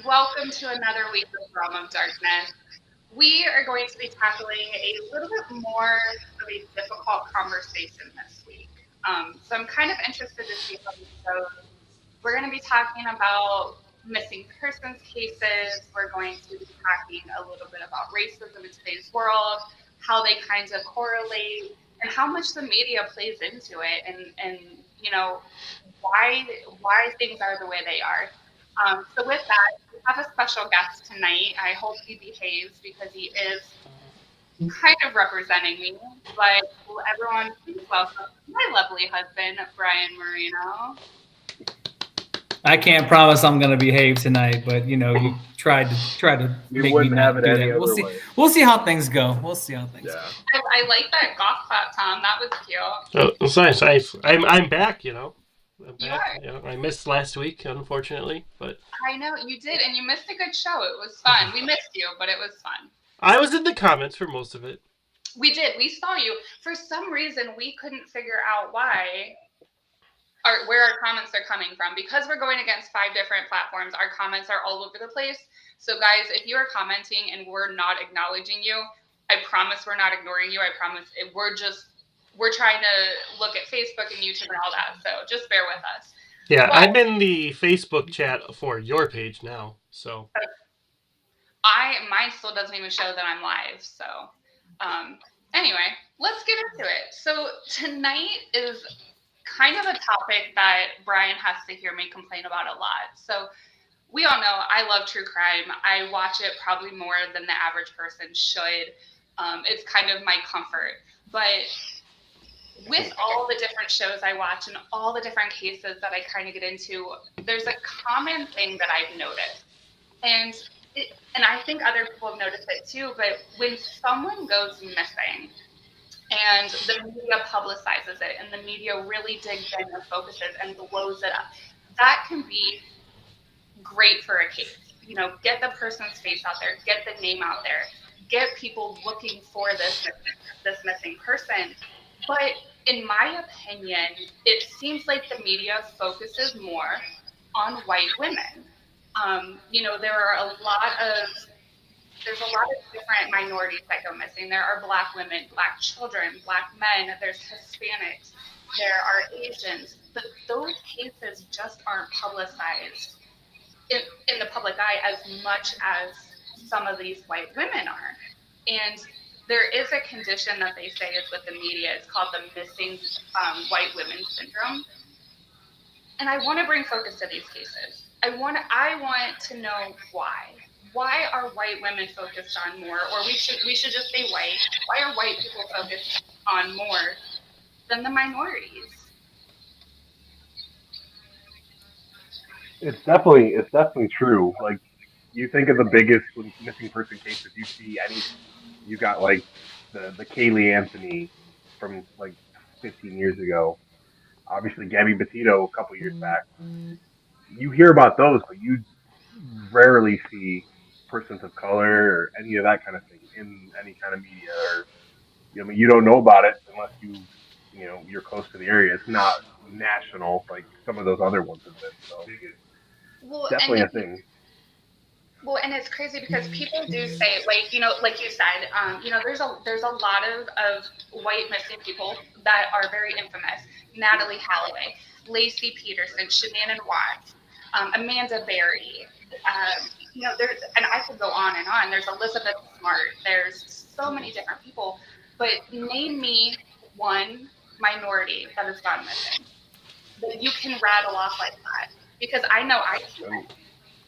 Welcome to another week of Realm of Darkness. We are going to be tackling a little bit more of a difficult conversation this week. So I'm kind of interested to see how this goes. We're going to be talking about missing persons cases. We're going to be talking a little bit about racism in today's world, how they kind of correlate, and how much the media plays into it, and you know why things are the way they are. So with that, we have a special guest tonight. I hope he behaves because he is kind of representing me. But will everyone please welcome my lovely husband, Brian Moreno. I can't promise I'm gonna behave tonight, but you tried to We make me wouldn't have not it do any that. We'll other see. way. We'll see how things go. We'll see how things go. Yeah. I like that golf clap, Tom. That was cute. Oh, it's nice. I'm back. I'm You back. are. I missed last week, unfortunately, but I know you did, and you missed a good show. It was fun. We missed you, but it was fun. I was in the comments for most of it. We did. We saw you. For some reason, we couldn't figure out where our comments are coming from because we're going against 5 different platforms. Our comments are all over the place. So, guys, if you are commenting and we're not acknowledging you, I promise we're not ignoring you. I promise we're trying to look at Facebook and YouTube and all that. So just bear with us. Yeah, But I'm in the Facebook chat for your page now. So mine still doesn't even show that I'm live. So anyway, let's get into it. So tonight is kind of a topic that Brian has to hear me complain about a lot. So we all know I love true crime. I watch it probably more than the average person should. It's kind of my comfort. But with all the different shows I watch and all the different cases that I kind of get into, there's a common thing that I've noticed. And and I think other people have noticed it too, but when someone goes missing and the media publicizes it and the media really digs in and focuses and blows it up, that can be great for a case. Get the person's face out there, get the name out there, get people looking for this missing person. But in my opinion, it seems like the media focuses more on white women. There are there's a lot of different minorities that go missing. There are Black women, Black children, Black men, there's Hispanics, there are Asians, but those cases just aren't publicized in the public eye as much as some of these white women are. And there is a condition that they say is with the media. It's called the missing white women syndrome. And I want to bring focus to these cases. I want to know why. Why are white women focused on more, or we should just say white? Why are white people focused on more than the minorities? It's definitely true. Like you think of the biggest missing person cases you see any you got like the Kaylee Anthony from like 15 years ago. Obviously Gabby Petito a couple years back. You hear about those, but you rarely see persons of color or any of that kind of thing in any kind of media or I mean you don't know about it unless you're close to the area. It's not national like some of those other ones have been. So Well, definitely a thing. and it's crazy because people do say, like you said, there's a lot of white missing people that are very infamous. Natalie Holloway, Lacey Peterson, Shanann Watts, Amanda Berry. There's and I could go on and on. There's Elizabeth Smart. There's so many different people, but name me one minority that has gone missing that you can rattle off like that because I know I Oh, can't.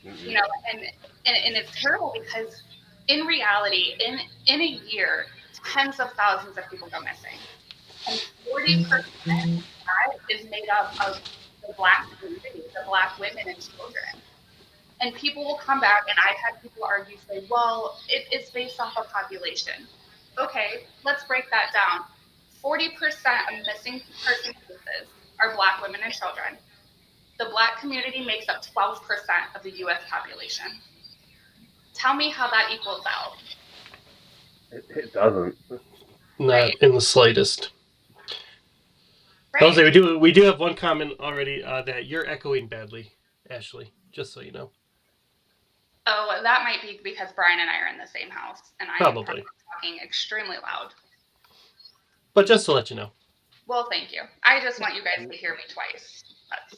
you mm-mm. know and and it's terrible because in reality in a year tens of thousands of people go missing and 40% of that is made up of the Black community, the Black women and children. And people will come back, and I've had people argue, say, well, it's based off of population. Okay, let's break that down. 40% of missing person cases are Black women and children. The Black community makes up 12% of the US population. Tell me how that equals out, It doesn't. not right? in the slightest. I'll Right. say we do have one comment already that you're echoing badly, Ashley. Just so you know. Oh, that might be because Brian and I are in the same house, and I am Probably. talking extremely loud. But just to let you know. Well, thank you. I just want you guys to hear me twice.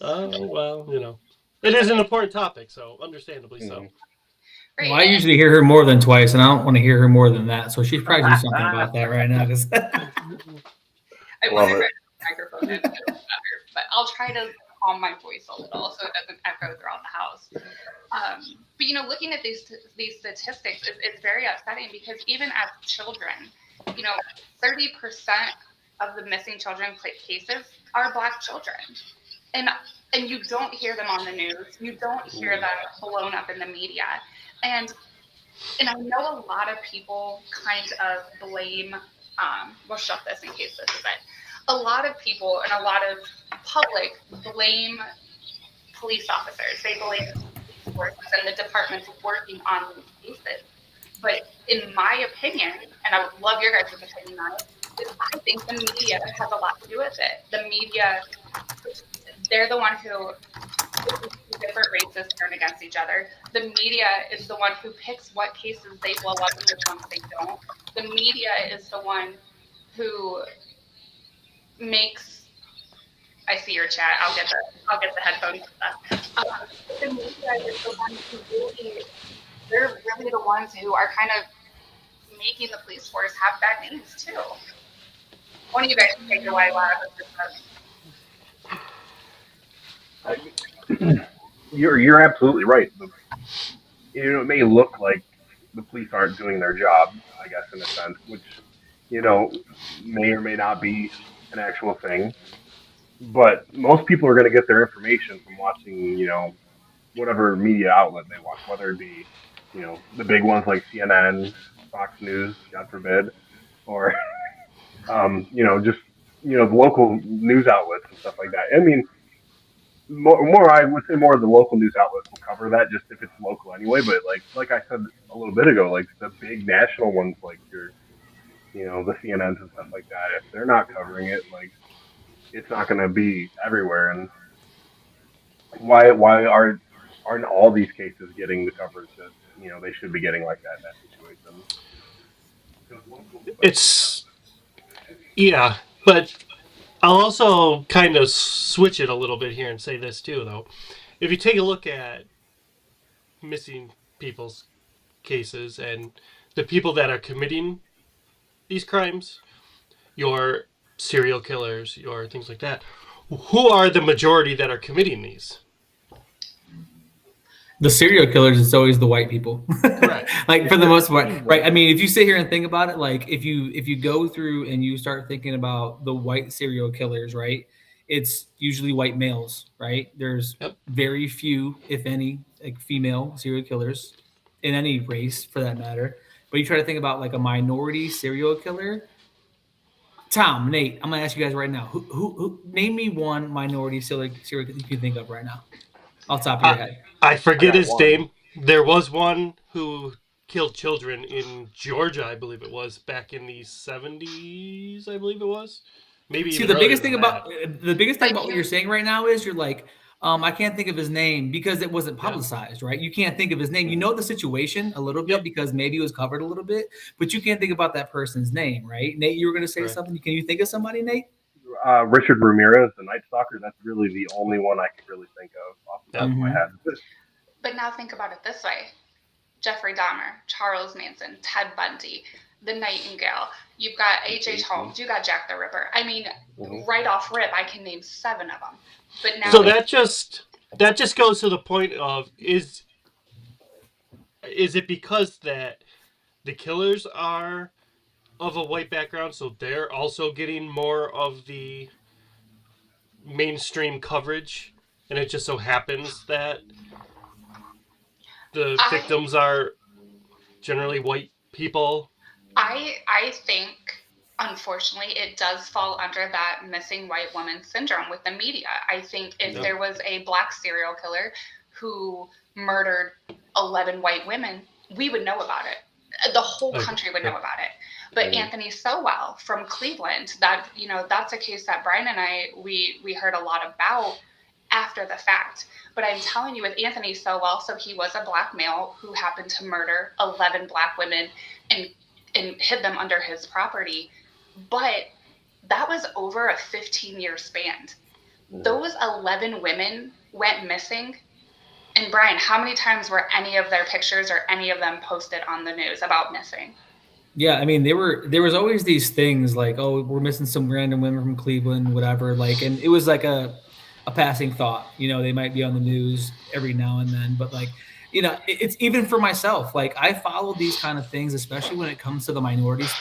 Oh, well, it is an important topic, so understandably so. Well, I usually hear her more than twice, and I don't want to hear her more than that. So she's probably doing something about that right now. Cause I Love wanted it. my microphone in better, but I'll try to calm my voice a little so it doesn't echo throughout the house. But looking at these statistics, it's very upsetting because even as children, 30% of the missing children cases are Black children, and you don't hear them on the news. You don't hear them blown up in the media, and I know a lot of people kind of blame. We'll shut this in case this is it. A lot of people and a lot of public blame police officers. They blame police forces and the departments working on these cases. But in my opinion, and I would love your guys' opinion on it, is I think the media has a lot to do with it. The media, they're the one who different races turn against each other. The media is the one who picks what cases they blow up and which ones they don't. The media is the one who makes. I see your chat. I'll get the headphones. The media is the one who really. They're really the ones who are kind of making the police force have bad names too. One of you guys can take your way while I You're absolutely right. It may look like the police aren't doing their job, I guess, in a sense, which may or may not be an actual thing. But most people are going to get their information from watching, whatever media outlet they want, whether it be, the big ones like CNN, Fox News, God forbid, or, just, the local news outlets and stuff like that. I mean, I would say more of the local news outlets will cover that just if it's local anyway. But like I said a little bit ago, like the big national ones, like the CNNs and stuff like that, if they're not covering it, like it's not going to be everywhere. And why aren't all these cases getting the coverage that they should be getting like that in that situation? It's, yeah, but I'll also kind of switch it a little bit here and say this too, though. If you take a look at missing people's cases and the people that are committing these crimes, your serial killers, your things like that, who are the majority that are committing these? the serial killers, it's always the white people. Right. Like for the most part, right? I mean, if you sit here and think about it, like if you go through and you start thinking about the white serial killers, right? It's usually white males, right? There's Yep. very few, if any, like female serial killers in any race for that matter. But you try to think about like a minority serial killer. Tom, Nate, I'm gonna ask you guys right now. Who name me one minority serial killer you can think of right now, off the top of your head? I forget got his one. name. There was one who killed children in Georgia, I believe it was, back in the 70s, I believe it was. Maybe See, even the earlier biggest than thing that. about what you're saying right now is you're like, I can't think of his name because it wasn't publicized, right? You can't think of his name. You know the situation a little bit Yep. because maybe it was covered a little bit, but you can't think about that person's name, right? Nate, you were going to say Correct. something. Can you think of somebody, Nate? Richard Ramirez, the Night Stalker. That's really the only one I could really think of off the top of my head. But now think about it this way. Jeffrey Dahmer, Charles Manson, Ted Bundy, the Nightingale. You've got H.H. Holmes. You got Jack the Ripper. I mean, right off rip, I can name 7 of them. But now, So that just goes to the point of is it because that the killers are of a white background, so they're also getting more of the mainstream coverage, and it just so happens that the victims are generally white people? I think, unfortunately, it does fall under that missing white woman syndrome with the media. I think if there was a Black serial killer who murdered 11 white women, we would know about it. The whole country would know about it. But Anthony Sowell from Cleveland, that's a case that Brian and I we heard a lot about. after the fact. But I'm telling you, with Anthony Sowell, so he was a black male who happened to murder 11 black women and hid them under his property. But that was over a 15-year span. Those 11 women went missing. And Brian, how many times were any of their pictures or any of them posted on the news about missing? Yeah, I mean, there was always these things like, oh, we're missing some random women from Cleveland, whatever. Like, and it was like a passing thought. You know, they might be on the news every now and then, but like, you know, it's even for myself. Like, I follow these kind of things, especially when it comes to the minorities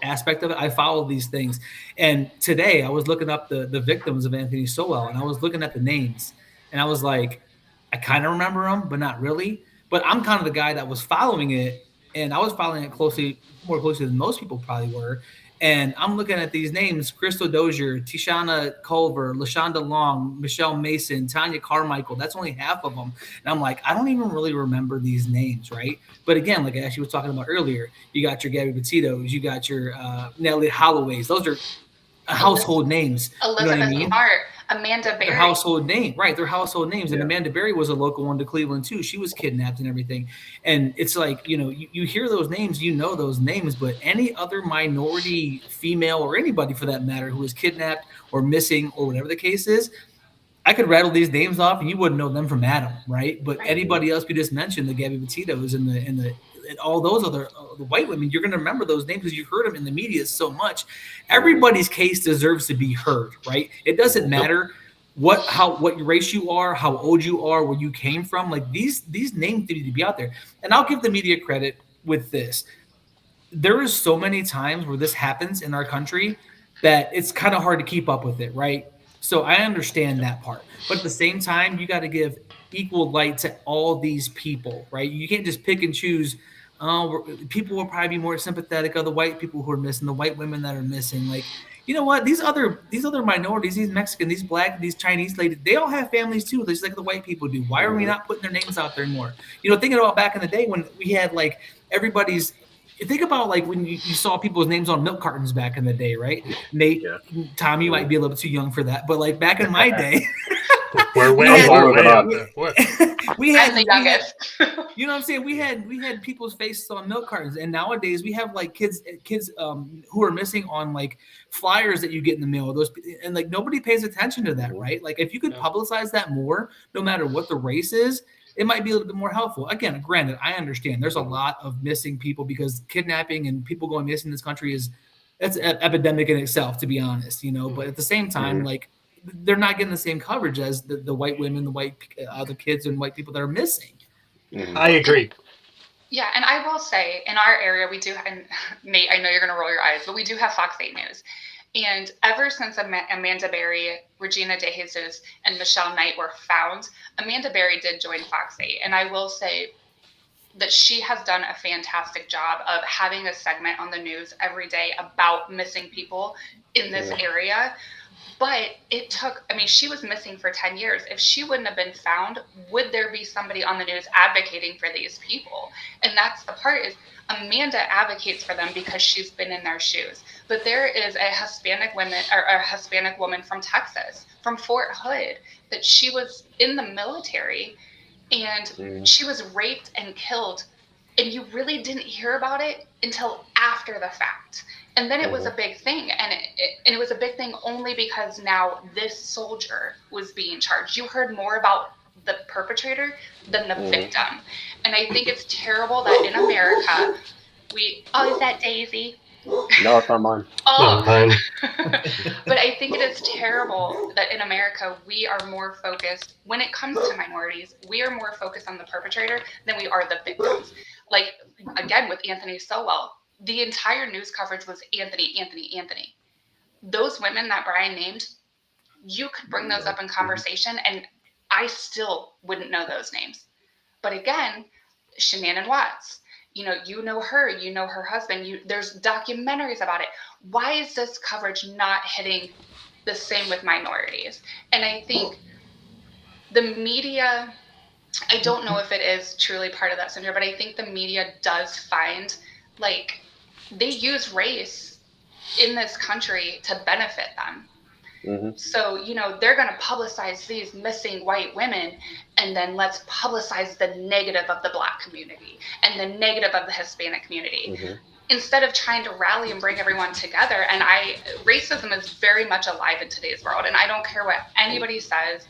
aspect of it. I follow these things, and today I was looking up the victims of Anthony Sowell, and I was looking at the names, and I was like, I kind of remember them, but not really. But I'm kind of the guy that was following it, and I was following it closely, more closely than most people probably were. And I'm looking at these names: Crystal Dozier, Tishana Culver, Lashonda Long, Michelle Mason, Tanya Carmichael. That's only half of them. And I'm like, I don't even really remember these names, right? But again, like Ashley was talking about earlier, you got your Gabby Petito's, you got your Nellie Holloways. Those are household names. You know what I Elizabeth mean? Smart, Amanda Their Berry. household name, right? Their household names. And Yeah. Amanda Berry was a local one to Cleveland too. She was kidnapped and everything. And it's like, you know, you hear those names, you know those names, but any other minority female or anybody for that matter who was kidnapped or missing or whatever the case is, I could rattle these names off and you wouldn't know them from Adam, right? But Right. anybody else we just mentioned, the Gabby Petitos and all those other the white women, you're going to remember those names because you've heard them in the media so much. Everybody's case deserves to be heard, right? It doesn't matter what race you are, how old you are, where you came from. Like these names need to be out there. And I'll give the media credit with this. There is so many times where this happens in our country that it's kind of hard to keep up with it, right? So I understand that part. But at the same time, you got to give equal light to all these people, right? You can't just pick and choose. People will probably be more sympathetic of the white people who are missing, the white women that are missing. Like, you know what? These other minorities, these Mexican, these black, these Chinese ladies, they all have families too, just like the white people do. Why are we not putting their names out there more? You know, thinking about back in the day when we had like everybody's think about like when you saw people's names on milk cartons back in the day, right? Nate, Yeah. Tom, you might be a little bit too young for that, but like back in my day, We're way, I'm we're older way than up us. there. we I'm the had youngest. you know what I'm saying? We had people's faces on milk cartons, and nowadays we have like kids who are missing on like flyers that you get in the mail. Those and like nobody pays attention to that, right? Like if you could Yeah. publicize that more, no matter what the race is, it might be a little bit more helpful. Again, granted, I understand there's a lot of missing people because kidnapping and people going missing in this country is that's an epidemic in itself, to be honest. You know, but at the same time, like they're not getting the same coverage as the white women, the white the kids and white people that are missing. I agree. Yeah, and I will say in our area we do, and Nate, I know you're going to roll your eyes, but we do have Fox 8 News. And ever since Amanda Berry, Regina De Jesus, and Michelle Knight were found, Amanda Berry did join Fox 8. And I will say that she has done a fantastic job of having a segment on the news every day about missing people in this area. But it took, I mean, she was missing for 10 years. If she wouldn't have been found, would there be somebody on the news advocating for these people? And that's the part is Amanda advocates for them because she's been in their shoes. But there is a Hispanic woman from Texas, from Fort Hood, that she was in the military and she was raped and killed. And you really didn't hear about it until after the fact. And then it was a big thing. And it was a big thing only because now this soldier was being charged. You heard more about the perpetrator than the victim. And I think it's terrible that in America, is that Daisy? No, it's not mine. Oh, Mine. but I think it is terrible that in America we are more focused, when it comes to minorities, we are more focused on the perpetrator than we are the victims. Like, again, with Anthony Sowell, the entire news coverage was Anthony, Anthony, Anthony. Those women that Brian named, you could bring those up in conversation, and I still wouldn't know those names. But again, Shanann Watts, you know her, you know her husband, there's documentaries about it. Why is this coverage not hitting the same with minorities? And I think the media, I don't know if it is truly part of that syndrome, but I think the media does find, like, they use race in this country to benefit them. Mm-hmm. So, they're going to publicize these missing white women, and then let's publicize the negative of the Black community and the negative of the Hispanic community, Mm-hmm. instead of trying to rally and bring everyone together. And racism is very much alive in today's world. And I don't care what anybody says,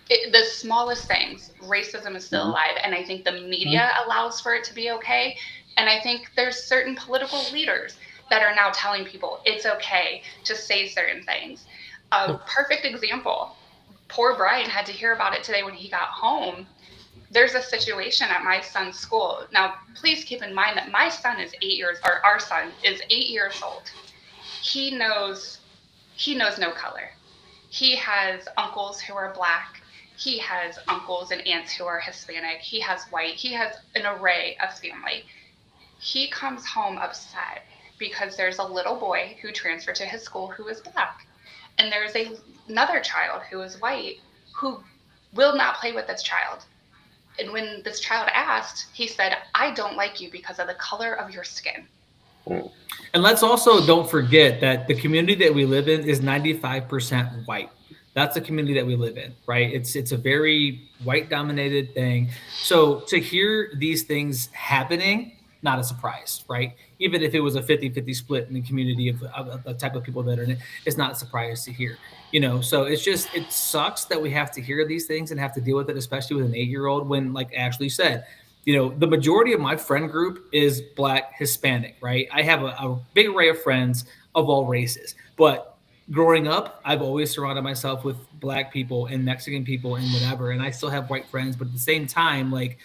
the smallest things, racism is still Mm-hmm. alive. And I think the media allows for it to be okay. And I think there's certain political leaders that are now telling people it's okay to say certain things. A perfect example, poor Brian had to hear about it today when he got home. There's a situation at my son's school. Now, please keep in mind that my son is 8 years, or our son is 8 years old. He knows no color. He has uncles who are Black. He has uncles and aunts who are Hispanic. He has white. He has an array of family. He comes home upset because there's a little boy who transferred to his school who is Black. And there's another child who is white who will not play with this child. And when this child asked, he said, I don't like you because of the color of your skin. Mm-hmm. And let's also don't forget that the community that we live in is 95% white. That's the community that we live in, right? It's a very white dominated thing. So to hear these things happening, not a surprise, right? Even if it was a 50-50 split in the community of the type of people that are in it, it's not a surprise to hear. So it sucks that we have to hear these things and have to deal with it, especially with an 8-year-old when, like Ashley said, the majority of my friend group is Black, Hispanic, right? I have a big array of friends of all races. But growing up, I've always surrounded myself with Black people and Mexican people and whatever. And I still have white friends. But at the same time, like,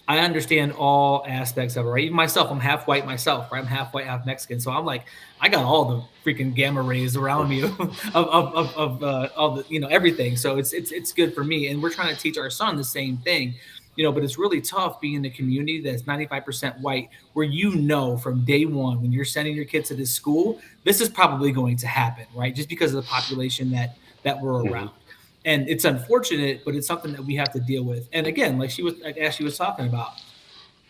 I understand all aspects of it, right? Even myself, I'm half white myself, right? I'm half white, half Mexican. So I'm like, I got all the freaking gamma rays around me of all the, everything. So it's good for me. And we're trying to teach our son the same thing, but it's really tough being in a community that's 95% white, where from day one, when you're sending your kids to this school, this is probably going to happen, right? Just because of the population that we're Mm-hmm. around. And it's unfortunate, but it's something that we have to deal with. And again, like Ashley was talking about,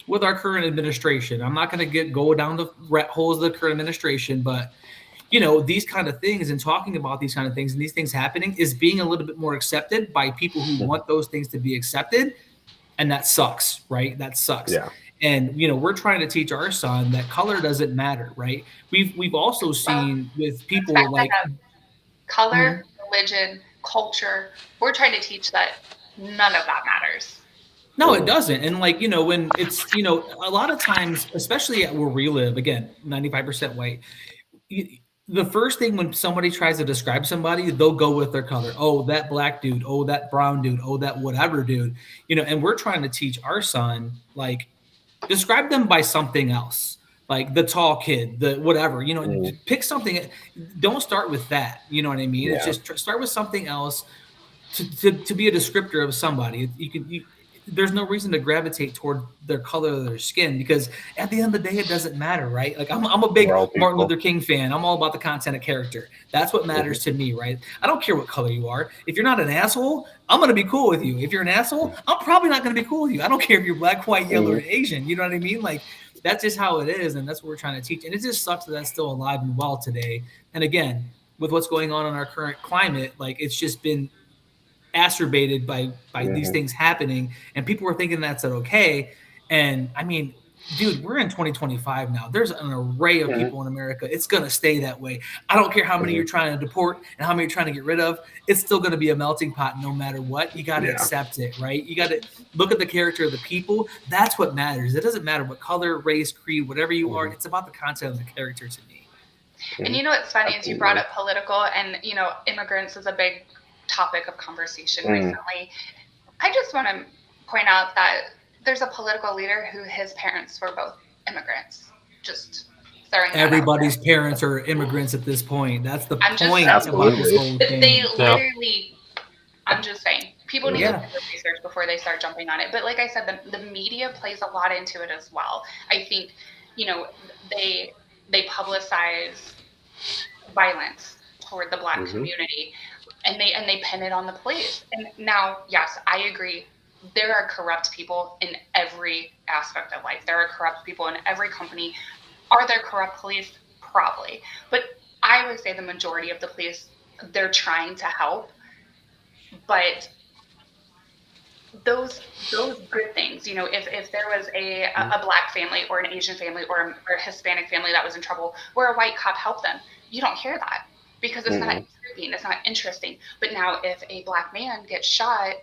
with our current administration, I'm not going to go down the rat holes of the current administration, but these kind of things and talking about these kind of things and these things happening is being a little bit more accepted by people who Mm-hmm. want those things to be accepted, and that sucks, right? That sucks. Yeah. And we're trying to teach our son that color doesn't matter, right? We've also Well, seen with let's back people that like, up. Color, Mhm. religion, culture. We're trying to teach that none of that matters. No, it Mm-hmm. doesn't. And like, when it's, a lot of times, especially where we live, again, 95% white, the first thing when somebody tries to describe somebody, they'll go with their color. Oh, that Black dude. Oh, that brown dude. Oh, that whatever dude. And we're trying to teach our son, like, describe them by something else, like the tall kid, the whatever. Mm-hmm. Pick something. Don't start with that. You know what I mean? It's Yeah. just start with something else to be a descriptor of somebody. There's no reason to gravitate toward their color of their skin, because at the end of the day, it doesn't matter, right? Like, I'm a We're big all Martin people. Luther King fan. I'm all about the content of character. That's what Mm-hmm. matters to me, right? I don't care what color you are. If you're not an asshole, I'm gonna be cool with you. If you're an asshole, I'm probably not gonna be cool with you. I don't care if you're Black, white, yellow, or Mm-hmm. Asian. You know what I mean? Like, that's just how it is, and that's what we're trying to teach. And it just sucks that that's still alive and well today. And again, with what's going on in our current climate, like, it's just been acerbated by these Mm-hmm. things happening, and people were thinking that's okay. And I mean, dude, we're in 2025 now. There's an array of Mm-hmm. people in America. It's going to stay that way. I don't care how many Mm-hmm. you're trying to deport and how many you're trying to get rid of. It's still going to be a melting pot no matter what. You got to Yeah. accept it, right? You got to look at the character of the people. That's what matters. It doesn't matter what color, race, creed, whatever you are. Mm-hmm. It's about the content of the character to me. And Mm-hmm. what's funny is you brought Absolutely. up political, and immigrants is a big topic of conversation Mm-hmm. recently. I just want to point out that there's a political leader who his parents were both immigrants. Just throwing that out there. Everybody's parents are immigrants at this point. That's the I'm just point saying. about this Absolutely. whole They thing. Yeah. literally, I'm just saying, people need to do Mm-hmm. Yeah. their research before they start jumping on it. But like I said, the media plays a lot into it as well. I think, they publicize violence toward the Black Mm-hmm. community, and they pin it on the police. And now, yes, I agree. There are corrupt people in every aspect of life. There are corrupt people in every company. Are there corrupt police? Probably. But I would say the majority of the police they're trying to help, but those good things, if there was a black family or an Asian family or a Hispanic family that was in trouble where a white cop helped them, you don't hear that because it's not Mm-hmm. intriguing, it's not interesting. But now if a black man gets shot,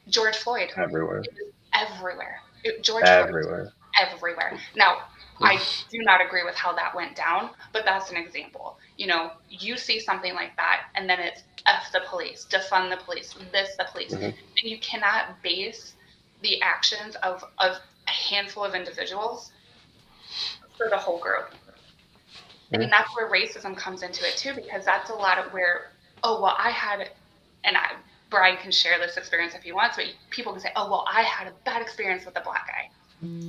George Floyd, Everywhere. it was everywhere. George Floyd Everywhere. everywhere. Now, I do not agree with how that went down, but that's an example. You see something like that, and then it's F the police, defund the police, this the police. Mm-hmm. And you cannot base the actions of a handful of individuals for the whole group. Mm-hmm. And that's where racism comes into it too, because that's a lot of where, oh, well, and Brian can share this experience if he wants, but people can say, oh, well, I had a bad experience with a black guy.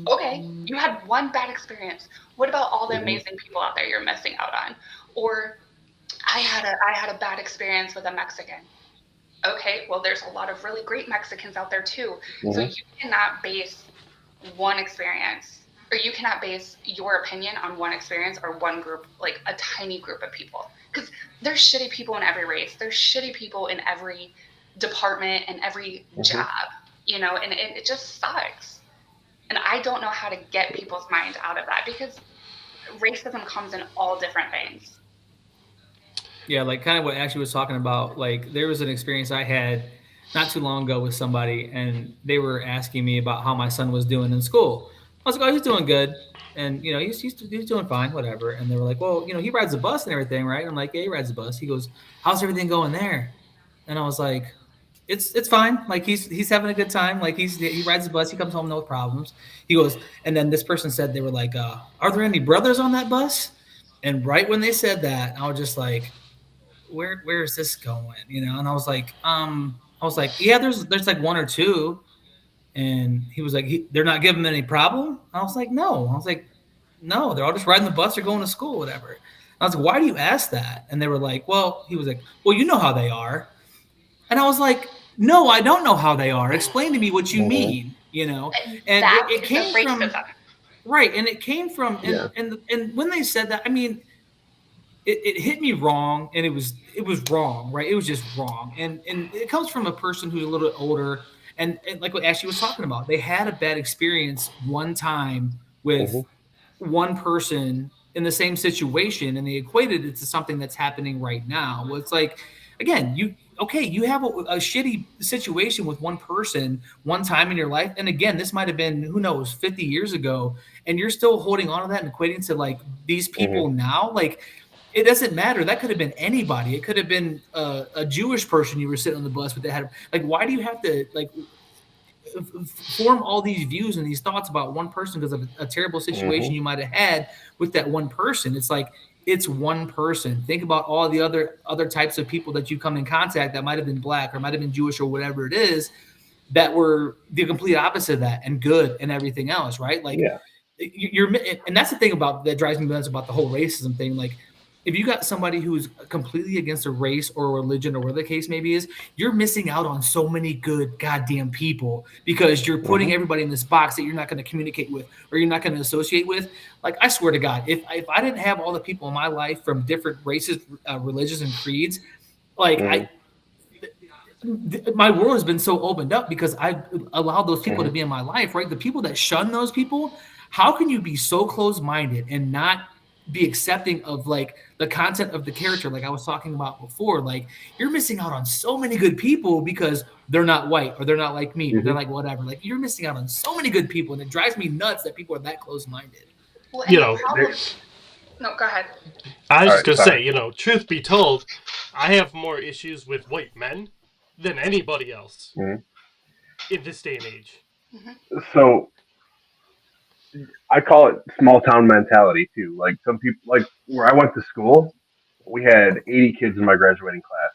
Okay, you had one bad experience. What about all the Mm-hmm. amazing people out there you're missing out on? Or I had a bad experience with a Mexican. Okay, well, there's a lot of really great Mexicans out there too. So Mm-hmm. you cannot base one experience, or you cannot base your opinion on one experience or one group, like a tiny group of people. Because there's shitty people in every race. There's shitty people in every department and every Mm-hmm. job, and it just sucks. And I don't know how to get people's mind out of that because racism comes in all different things. Yeah, like kind of what Ashley was talking about. Like there was an experience I had not too long ago with somebody, and they were asking me about how my son was doing in school. I was like, "Oh, he's doing good," and he's doing fine, whatever. And they were like, "Well, he rides the bus and everything, right?" I'm like, "Yeah, he rides the bus." He goes, "How's everything going there?" And I was like, "It's fine. Like he's having a good time. Like he rides the bus. He comes home no problems." He goes, and then this person said they were like, "Are there any brothers on that bus?" And right when they said that, I was just like, where is this going? And I was like, yeah, there's like one or two. And he was like, they're not giving them any problem. I was like, no. I was like, no, they're all just riding the bus or going to school, whatever. I was like, why do you ask that? And they were like, well, he was like, well, you know how they are. And I was like, no, I don't know how they are. Explain to me what you Mm-hmm. mean. And And that it is the came from racism. right, and it came from Yeah. and when they said that, I mean, it hit me wrong, and it was wrong, right? It was just wrong, and it comes from a person who's a little bit older, and like what Ashley was talking about, they had a bad experience one time Mm-hmm. with one person in the same situation, and they equated it to something that's happening right now. Well, it's like, again, you have a shitty situation with one person one time in your life, and again, this might have been, who knows, 50 years ago, and you're still holding on to that and equating to like these people Mm-hmm. now. Like, it doesn't matter. That could have been anybody. It could have been a Jewish person you were sitting on the bus with that had, like, why do you have to like form all these views and these thoughts about one person because of a terrible Mm-hmm. situation you might have had with that one person? It's like, it's one person. Think about all the other types of people that you come in contact that might have been black or might have been Jewish or whatever it is, that were the complete opposite of that and good and everything else, right? Like, Yeah. you're, and that's the thing about that drives me nuts about the whole racism thing. Like, if you got somebody who's completely against a race or a religion or whatever the case maybe is, you're missing out on so many good goddamn people because you're Mm-hmm. putting everybody in this box that you're not going to communicate with or you're not going to associate with. Like, I swear to God, if I didn't have all the people in my life from different races, religions, and creeds, like Mm-hmm. my world has been so opened up because I've allowed those people to Mm-hmm. be in my life, right? The people that shun those people, how can you be so close-minded and not be accepting of like the content of the character, like I was talking about before? Like, you're missing out on so many good people because they're not white or they're not like me or they're Mm-hmm. like whatever. Like, you're missing out on so many good people, and it drives me nuts that people are that close-minded. Well, You and the know, problem. No, go ahead. I was All just right. gonna Sorry. say, truth be told, I have more issues with white men than anybody else Mm-hmm. in this day and age. Hmm. So I call it small town mentality too. Like some people, like where I went to school, we had 80 kids in my graduating class.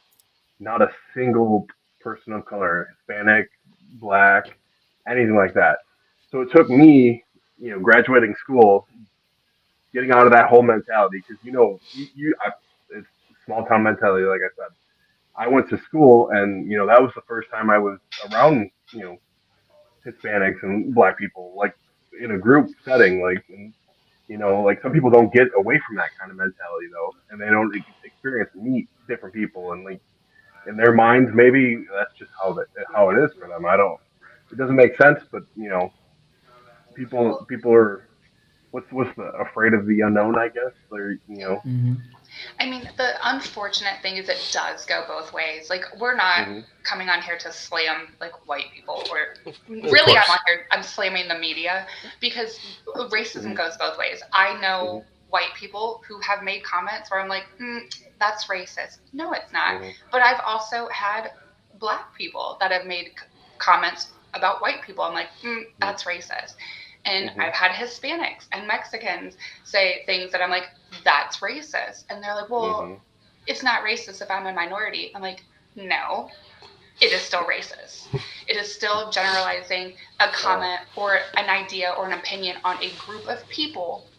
Not a single person of color, Hispanic, black, anything like that. So it took me, graduating school, getting out of that whole mentality because it's small town mentality. Like I said, I went to school, and that was the first time I was around Hispanics and black people, like in a group setting, like. And, like some people don't get away from that kind of mentality though, and they don't experience meet. different people, and like in their minds, maybe that's just how it is for them. I don't. It doesn't make sense, but people are what's the afraid of the unknown. I guess they're Mm-hmm. I mean, the unfortunate thing is it does go both ways. Like, we're not hmm coming on here to slam like white people, or Of really, I'm on course. here, I'm slamming the media because racism hmm goes both ways. I hmm know white people who have made comments where I'm like, that's racist. No, it's not. hmm But I've also had black people that have made comments about white people. I'm like, that's racist. And hmm I've had Hispanics and Mexicans say things that I'm like, that's racist. And they're like, well, hmm it's not racist if I'm a minority. I'm like, no, it is still racist. It is still generalizing a Oh. comment or an idea or an opinion on a group of people.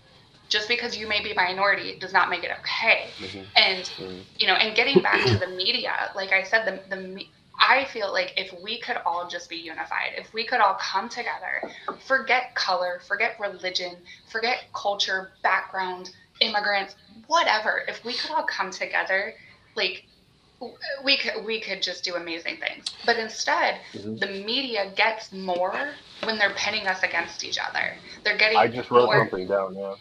Just because you may be a minority does not make it okay. hmm And hmm and getting back to the media, like I said, I feel like if we could all just be unified, if we could all come together, forget color, forget religion, forget culture, background, immigrants, whatever, if we could all come together, like we could just do amazing things. But instead, hmm the media gets more when they're pinning us against each other. They're I getting just wrote more. something down. Yeah.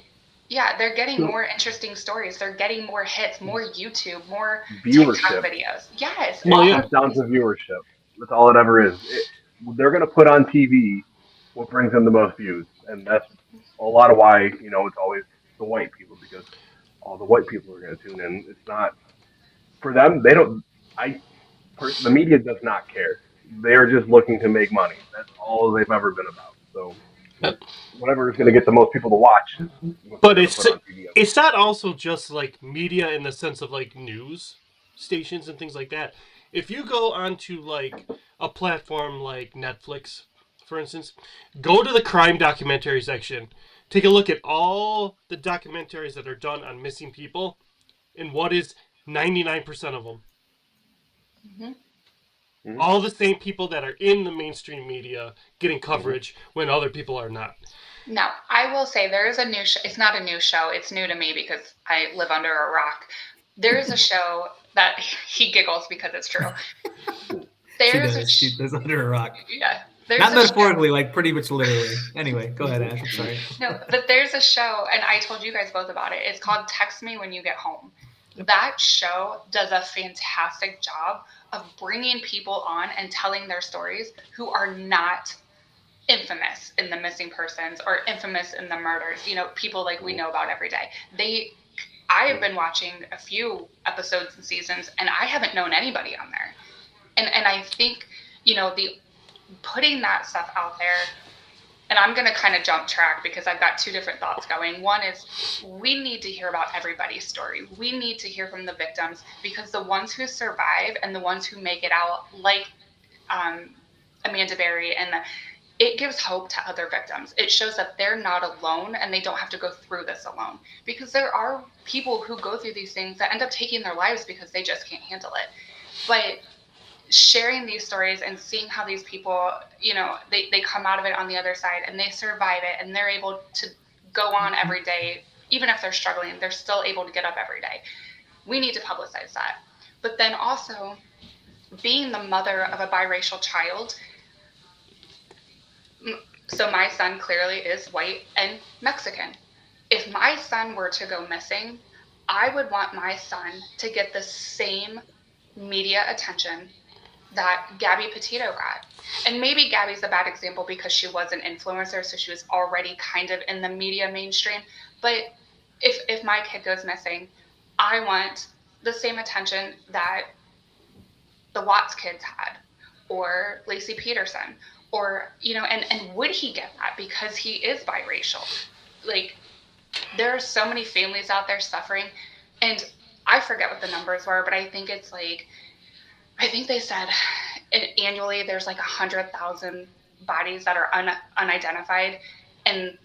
Yeah, they're getting So more interesting stories. They're getting more hits, more YouTube, more TikTok viewership. videos. Yes, It Well, all yeah. of comes down these. to viewership. That's all it ever is. They're going to put on TV what brings them the most views, and that's a lot of why it's always the white people because all the white people are going to tune in. It's not for them. They don't. I the media does not care. They're just looking to make money. That's all they've ever been about. So whatever is going to get the most people to watch is what they're But going to put on TV every it's day. not also just like media in the sense of like news stations and things like that. If you go onto like a platform like Netflix, for instance, go to the crime documentary section. Take a look at all the documentaries that are done on missing people, and what is 99% of them? Mhm. Mm-hmm. All the same people that are in the mainstream media getting Mm-hmm. coverage when other people are not. Now, I will say there is a new show. It's not a new show. It's new to me because I live under a rock. There is a show that he giggles because it's true. She There's a does. She does under a rock. yeah. There's Not a show. metaphorically, like pretty much literally. Anyway, go ahead, Ash. I'm sorry. No, but there's a show, and I told you guys both about it. It's called Text Me When You Get Home. Yep. That show does a fantastic job of bringing people on and telling their stories who are not infamous in the missing persons or infamous in the murders. People like we know about every day. I have been watching a few episodes and seasons, and I haven't known anybody on there. And I think the putting that stuff out there, and I'm going to kind of jump track because I've got two different thoughts going. One is we need to hear about everybody's story. We need to hear from the victims because the ones who survive and the ones who make it out, like um, Amanda Berry, and it gives hope to other victims. It shows that they're not alone and they don't have to go through this alone. Because there are people who go through these things that end up taking their lives because they just can't handle it. But sharing these stories and seeing how these people, they come out of it on the other side and they survive it and they're able to go on every day, even if they're struggling, they're still able to get up every day. We need to publicize that. But then also, being the mother of a biracial child, so my son clearly is white and Mexican. If my son were to go missing, I would want my son to get the same media attention that Gabby Petito got. And maybe Gabby's a bad example because she was an influencer, so she was already kind of in the media mainstream. But if my kid goes missing, I want the same attention that the Watts kids had, or Lacey Peterson, or and would he get that because he is biracial? Like, there are so many families out there suffering, and I forget what the numbers were, but I think they said annually there's like 100,000 bodies that are unidentified, and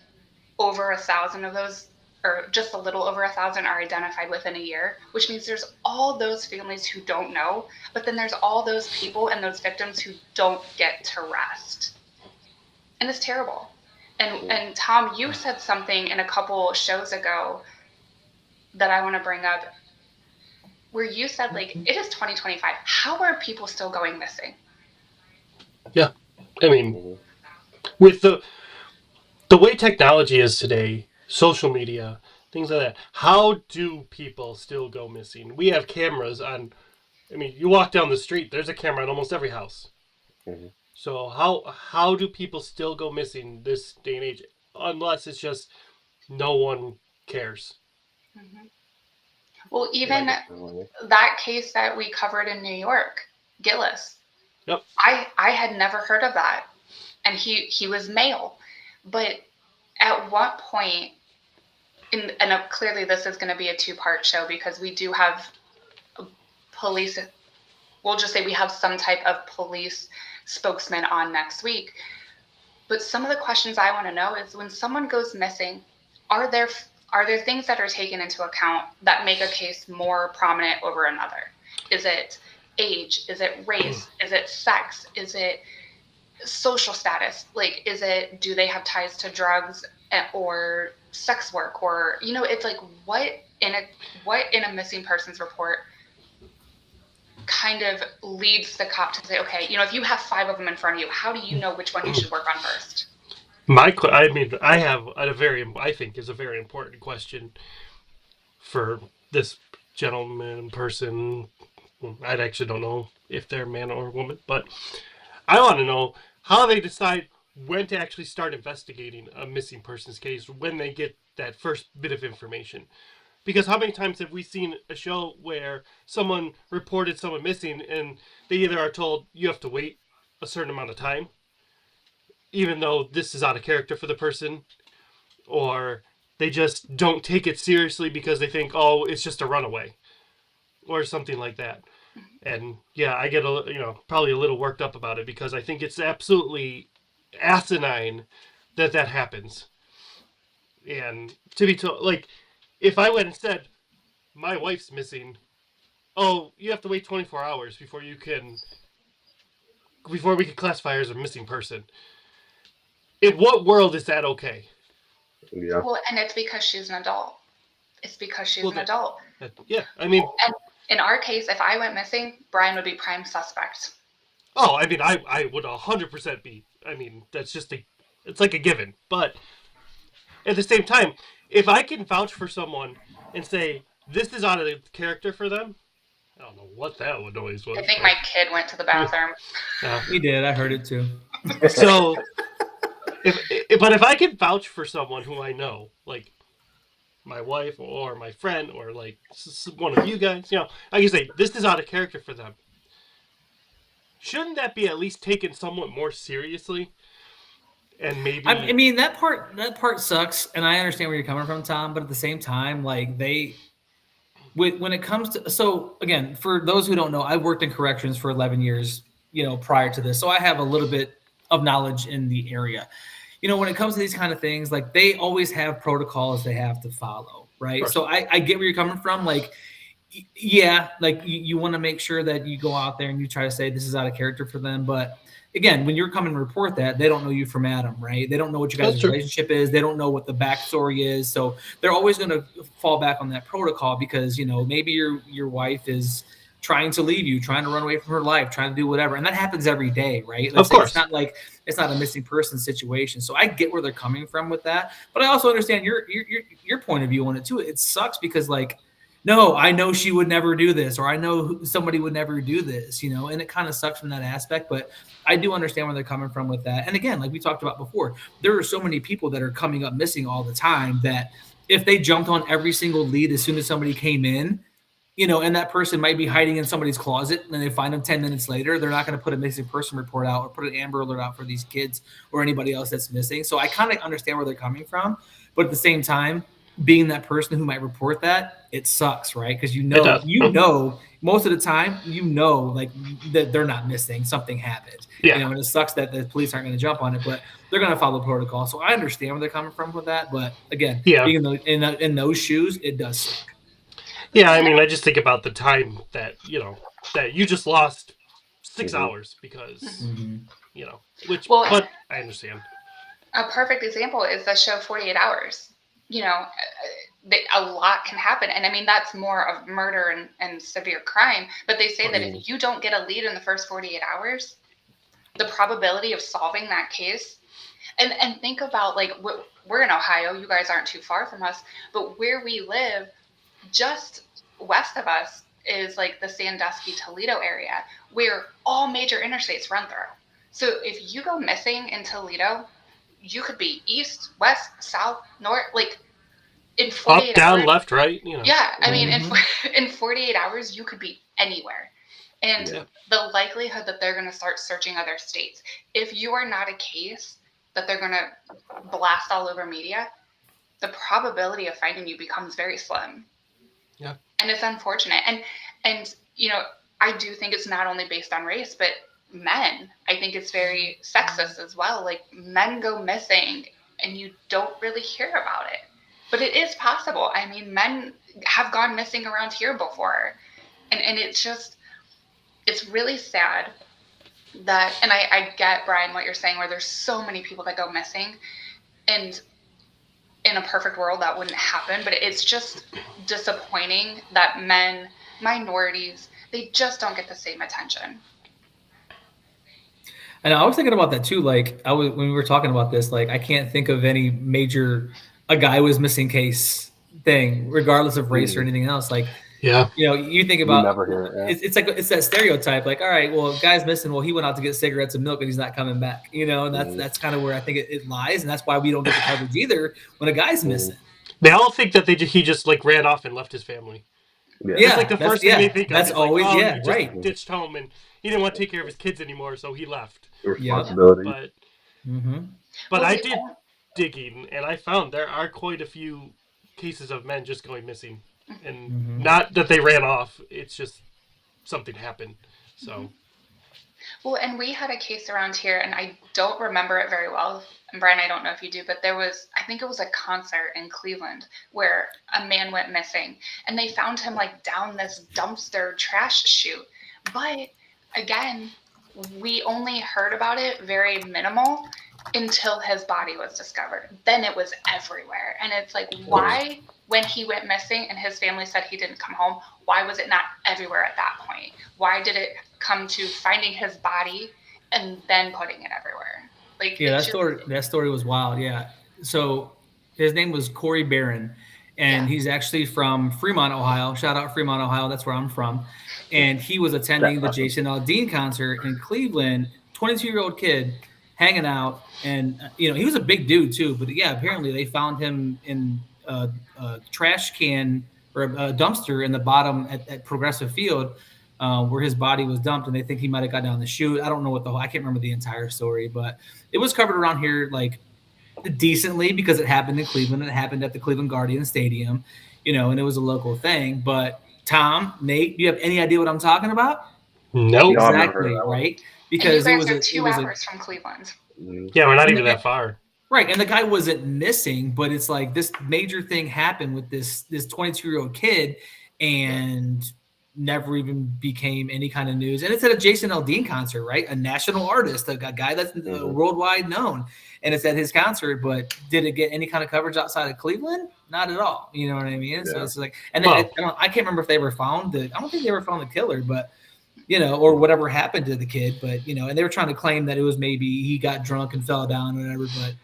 over 1,000 of those, or just a little over 1,000, are identified within a year, which means there's all those families who don't know, but then there's all those people and those victims who don't get to rest. And it's terrible. And Tom, you said something in a couple shows ago that I want to bring up. where you said, like, it is 2025. How are people still going missing? Yeah. I mean, Mhm. with the way technology is today, social media, things like that, how do people still go missing? We have cameras on. I mean, you walk down the street, there's a camera in almost every house. Mhm. So how do people still go missing this day and age? Unless it's just no one cares. Mm-hmm. Well, Yeah, I even guess so. that case that we covered in New York, Gillis, Yep. I had never heard of that, and he was male, but at what point? And clearly, this is going to be a two-part show because we do have police. We'll just say we have some type of police spokesman on next week. But some of the questions I want to know is when someone goes missing, are there are there things that are taken into account that make a case more prominent over another? Is it age? Is it race? Is it sex? Is it social status? Like, do they have ties to drugs or sex work? Or, it's like what in a missing persons report kind of leads the cop to say, okay, if you have 5 of them in front of you, how do you know which one you should work on first? I mean, I have I think is a very important question for this gentleman person. I actually don't know if they're man or woman, but I want to know how they decide when to actually start investigating a missing persons case when they get that first bit of information. Because how many times have we seen a show where someone reported someone missing and they either are told you have to wait a certain amount of time, even though this is out of character for the person, or they just don't take it seriously because they think, oh, it's just a runaway or something like that. And yeah, I get probably a little worked up about it because I think it's absolutely asinine that that happens. And to be told, like, if I went and said my wife's missing, oh, you have to wait 24 hours before we can classify her as a missing person. In what world is that okay? Yeah. Well, and it's because she's an adult. It's because she's Well, an adult. yeah, I mean, And in our case, if I went missing, Brian would be prime suspect. oh, I mean, I would 100% be. I mean, it's like a given. But at the same time, if I can vouch for someone and say this is out of character for them, I don't know what that noise was. I think my kid went to the bathroom. He did. I heard it too. So, if I can vouch for someone who I know, like my wife or my friend or like one of you guys, I can say this is out of character for them. Shouldn't that be at least taken somewhat more seriously? And maybe I mean that part sucks, and I understand where you're coming from, Tom. But at the same time, like when it comes to, so again, for those who don't know, I worked in corrections for 11 years, prior to this, so I have a little bit of knowledge in the area. When it comes to these kind of things, like they always have protocols they have to follow, right? So I get where you're coming from, like. Yeah, like you want to make sure that you go out there and you try to say this is out of character for them. But again, when you're coming to report that, they don't know you from Adam, right? They don't know what your guys' relationship is. They don't know what the backstory is. So they're always going to fall back on that protocol because, maybe your wife is trying to leave you, trying to run away from her life, trying to do whatever. And that happens every day, right? Of course. It's not a missing person situation. So I get where they're coming from with that. But I also understand your point of view on it too. It sucks because no, I know she would never do this, or I know somebody would never do this, and it kind of sucks from that aspect. But I do understand where they're coming from with that. And again, like we talked about before, there are so many people that are coming up missing all the time that if they jumped on every single lead as soon as somebody came in, and that person might be hiding in somebody's closet and they find them 10 minutes later, they're not going to put a missing person report out or put an Amber Alert out for these kids or anybody else that's missing. So I kind of understand where they're coming from. But at the same time, being that person who might report that, it sucks, right? Because most of the time, like that they're not missing. Something happened. Yeah. And it sucks that the police aren't going to jump on it, but they're going to follow protocol. So I understand where they're coming from with that. But again, being in those shoes, it does suck. Yeah, I mean, I just think about the time that you just lost 6 hours because but I understand. A perfect example is the show 48 Hours. a lot can happen. And I mean, that's more of murder and severe crime. But they say that if you don't get a lead in the first 48 hours, the probability of solving that case, and think about, like, we're in Ohio, you guys aren't too far from us, but where we live, just west of us, is like the Sandusky, Toledo area, where all major interstates run through. So if you go missing in Toledo, you could be east, west, south, north, like in Up, 48 down, hours. left, right. Yeah, I mean, in 48 hours, you could be anywhere. And the likelihood that they're going to start searching other states, if you are not a case that they're going to blast all over media, the probability of finding you becomes very slim. Yeah. And it's unfortunate. And you know, I do think it's not only based on race, but men. I think it's very sexist as well. Like, men go missing and you don't really hear about it. But it is possible. I mean, men have gone missing around here before. And it's just, it's really sad that, and I get, Brian, what you're saying, where there's so many people that go missing. And in a perfect world, that wouldn't happen. But it's just disappointing that men, minorities, they just don't get the same attention. And I was thinking about that too. Like, when we were talking about this, like, I can't think of any major a guy was missing case thing, regardless of race or anything else. Like, Yeah. you know, you think You about never hear it. Yeah. it's like it's that stereotype. Like, all right, well, guy's missing. Well, he went out to get cigarettes and milk, and he's not coming back. You know, and that's kind of where I think it lies, and that's why we don't get the coverage either when a guy's missing. They all think that he just like ran off and left his family. Yeah. That's like the first thing they think of. That's is always like, yeah, he just right. ditched home and he didn't want to take care of his kids anymore, so he left. Responsibility. But I did digging, and I found there are quite a few cases of men just going missing, and not that they ran off. It's just something happened. So. Well, and we had a case around here, and I don't remember it very well. And Brian, I don't know if you do, but there was, I think it was a concert in Cleveland where a man went missing, and they found him like down this dumpster trash chute. But again, we only heard about it very minimal until his body was discovered. Then it was everywhere. And it's like, why, when he went missing and his family said he didn't come home, why was it not everywhere at that point? Why did it come to finding his body and then putting it everywhere? Like, yeah, that story was wild. Yeah. So his name was Corey Barron, and he's actually from Fremont, Ohio. Shout out Fremont, Ohio. That's where I'm from. And he was attending the Jason Aldean concert in Cleveland. 22-year-old kid hanging out, and you know, he was a big dude too. But yeah, apparently they found him in a trash can or a dumpster in the bottom at Progressive Field. Where his body was dumped, and they think he might have got down the chute. I don't know I can't remember the entire story, but it was covered around here like decently because it happened in Cleveland. It happened at the Cleveland Guardian Stadium, you know, and it was a local thing. But Tom, Nate, do you have any idea what I'm talking about? No, exactly, right? Because and you guys are 2 hours from Cleveland. Yeah, we're not even that far. Right, and the guy wasn't missing, but it's like this major thing happened with this 22-year-old kid, and never even became any kind of news. And it's at a Jason Aldean concert, right? A national artist, a guy that's worldwide known. And it's at his concert, but did it get any kind of coverage outside of Cleveland? Not at all. You know what I mean? Yeah. So it's like, and then I can't remember if they ever found I don't think they ever found the killer, but, you know, or whatever happened to the kid. But, you know, and they were trying to claim that it was maybe he got drunk and fell down or whatever, but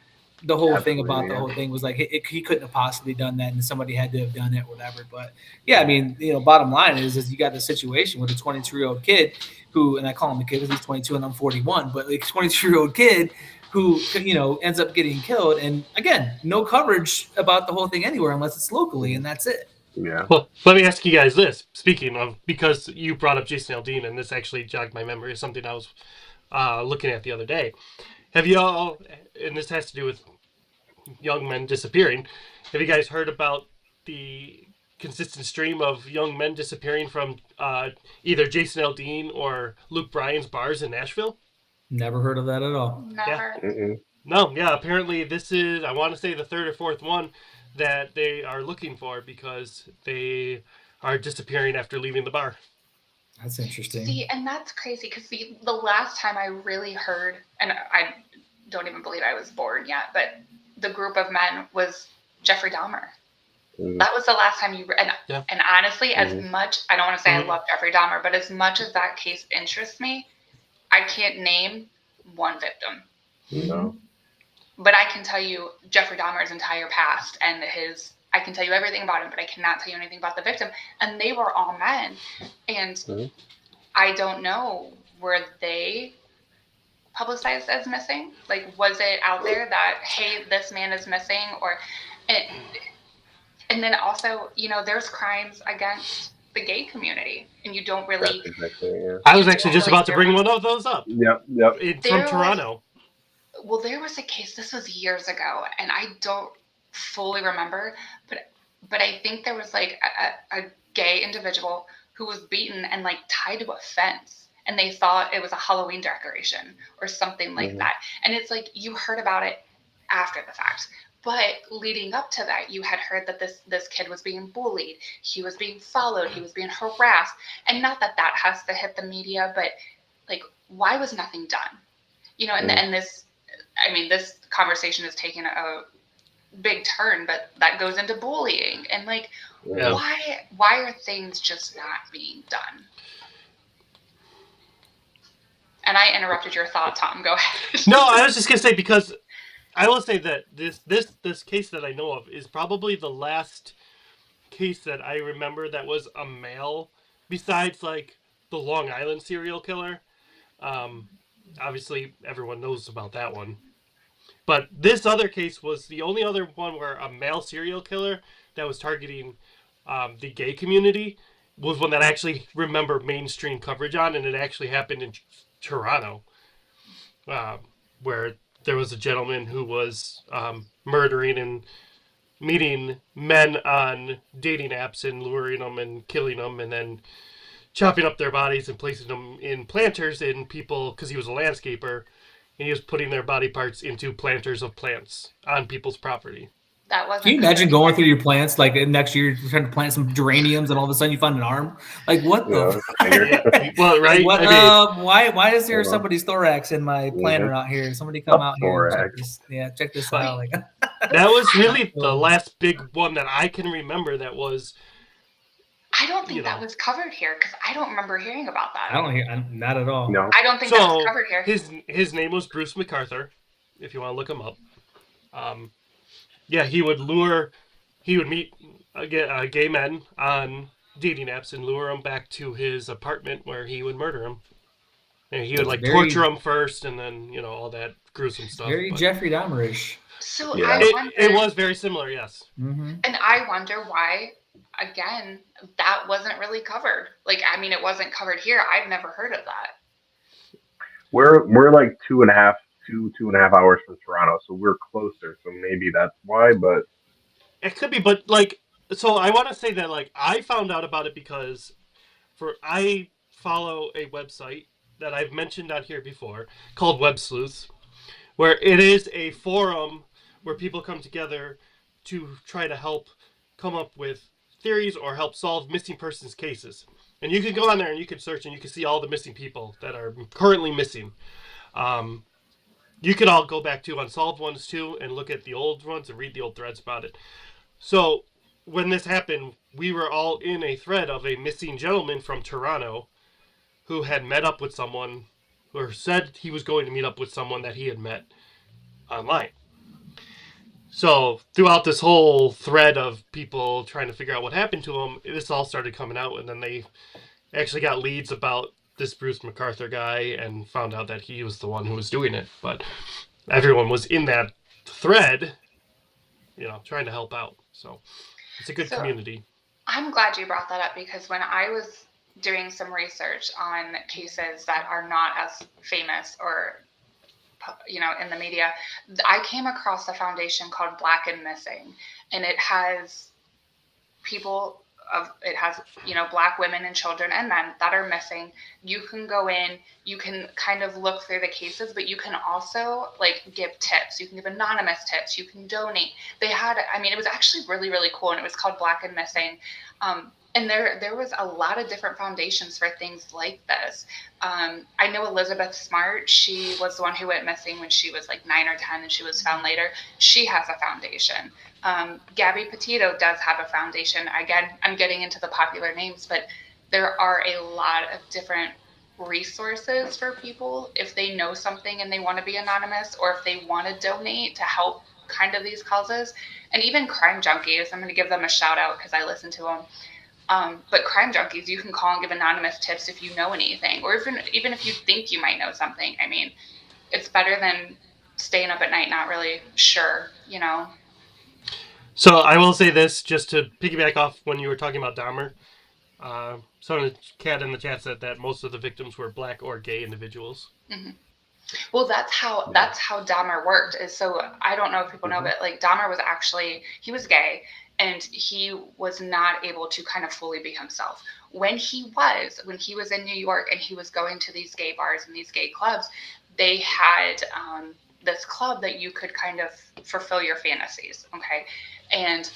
the whole thing about the whole thing was like he couldn't have possibly done that, and somebody had to have done it, whatever. But yeah, I mean, you know, bottom line is you got the situation with a 22-year-old kid who, and I call him a kid because he's 22 and I'm 41, but like 22-year-old kid who, you know, ends up getting killed, and again, no coverage about the whole thing anywhere unless it's locally, and that's it. Yeah. Well, let me ask you guys this. Speaking of, because you brought up Jason Aldean, and this actually jogged my memory of something I was looking at the other day. Have you all, and this has to do with young men disappearing, have you guys heard about the consistent stream of young men disappearing from either Jason Aldean or Luke Bryan's bars in Nashville? Never heard of that at all. Never. Yeah. No, yeah, apparently this is, I want to say, the third or fourth one that they are looking for because they are disappearing after leaving the bar. That's interesting. See, and that's crazy because the last time I really heard, and I don't even believe I was born yet, but the group of men was Jeffrey Dahmer. That was the last time you and honestly, as Mhm. much I don't want to say I Mhm. love Jeffrey Dahmer, but as much as that case interests me, I can't name one victim. No. But I can tell you Jeffrey Dahmer's entire past and I can tell you everything about him, but I cannot tell you anything about the victim. And they were all men. And Mhm. I don't know, were they publicized as missing? Like, was it out there that, hey, this man is missing? And then also, there's crimes against the gay community, and you don't That's really, exactly it. Yeah. I you was actually don't just really about to hear bring about. one of those up Yep. Yep. from There was Toronto. Well, there was a case. This was years ago, and I don't fully remember, but I think there was like a gay individual who was beaten and like tied to a fence, and they thought it was a Halloween decoration or something like Mhm. that. And it's like you heard about it after the fact. But leading up to that, you had heard that this kid was being bullied, he was being followed, he was being harassed, and not that that has to hit the media, but like, why was nothing done? Mhm. And this conversation is taking a big turn, but that goes into bullying and like, Yeah. Mhm. why are things just not being done? And I interrupted your thought, Tom. Go ahead. No, I was just gonna say, because I will say that this case that I know of is probably the last case that I remember that was a male, besides like the Long Island serial killer. Um, Obviously, everyone knows about that one. But this other case was the only other one where a male serial killer that was targeting the gay community was one that I actually remember mainstream coverage on, and it actually happened in Toronto, uh, where there was a gentleman who was murdering and meeting men on dating apps and luring them and killing them, and then chopping up their bodies and placing them in planters in people, because he was a landscaper, and he was putting their body parts into planters of plants on people's property. That Can wasn't you covered imagine going through here. your plants like next year you're trying to plant some geraniums and all of a sudden you find an arm? Like what the? Yeah. Finger. Yeah, well, Like right? what? I mean, Why is there Uh, somebody's thorax in my mhm. planter out here? Somebody A come out here and check thorax. this. Yeah, check this but out. Like that was I really the oh, last big one that I can remember that was, I don't you think that know. was covered here because I don't remember hearing about I that. don't hear not at all. No. I don't think that was So covered here. his name was Bruce MacArthur, if you want to look him up. Um, yeah, he would meet gay men on dating apps and lure them back to his apartment where he would murder them. And he would like torture Very them first, and then all that gruesome stuff. very But Jeffrey Dahmerish. So Yeah. I it wonder, was very similar, yes. Mm-hmm. and I wonder why, again, that wasn't really covered. Like, I mean, it wasn't covered here. I've never heard of that. We're like 2.5 hours from Toronto, so we're closer. So maybe that's why. But It could be, but like, so I want to say that like I found out about it because I follow a website that I've mentioned on here before called Web Sleuths, where it is a forum where people come together to try to help come up with theories or help solve missing persons cases. And you can go on there and you can search and you can see all the missing people that are currently missing. Um, you can all go back to Unsolved Ones too and look at the old ones and read the old threads about it. So when this happened, we were all in a thread of a missing gentleman from Toronto who had met up with someone, or said he was going to meet up with someone that he had met online. So throughout this whole thread of people trying to figure out what happened to him, this all started coming out, and then they actually got leads about this Bruce MacArthur guy and found out that he was the one who was doing it. But everyone was in that thread, trying to help out. So it's a good So community. I'm glad you brought that up because when I was doing some research on cases that are not as famous or in the media, I came across a foundation called Black and Missing, and it has people it has Black women and children and men that are missing. You can go in, you can kind of look through the cases, but you can also like give tips. You can give anonymous tips, you can donate. It was actually really, really cool, and it was called Black and Missing. And there was a lot of different foundations for things like this. I know Elizabeth Smart. She was the one who went missing when she was like 9 or 10, and she was found later. She has a foundation Gabby Petito does have a foundation. Again, I'm getting into the popular names, but there are a lot of different resources for people if they know something and they want to be anonymous, or if they want to donate to help kind of these causes. And even Crime Junkies, I'm going to give them a shout out because I listen to them. But Crime Junkies, you can call and give anonymous tips if you know anything, or even if you think you might know something. I mean, it's better than staying up at night not really sure, you know. So I will say this, just to piggyback off when you were talking about Dahmer. Someone cat in the chat said that most of the victims were black or gay individuals. Mm-hmm. Well, that's how Dahmer worked. Is so I don't know if people know, but like Dahmer was actually, he was gay, and he was not able to kind of fully be himself. When he was in New York and he was going to these gay bars and these gay clubs, they had this club that you could kind of fulfill your fantasies. Okay, and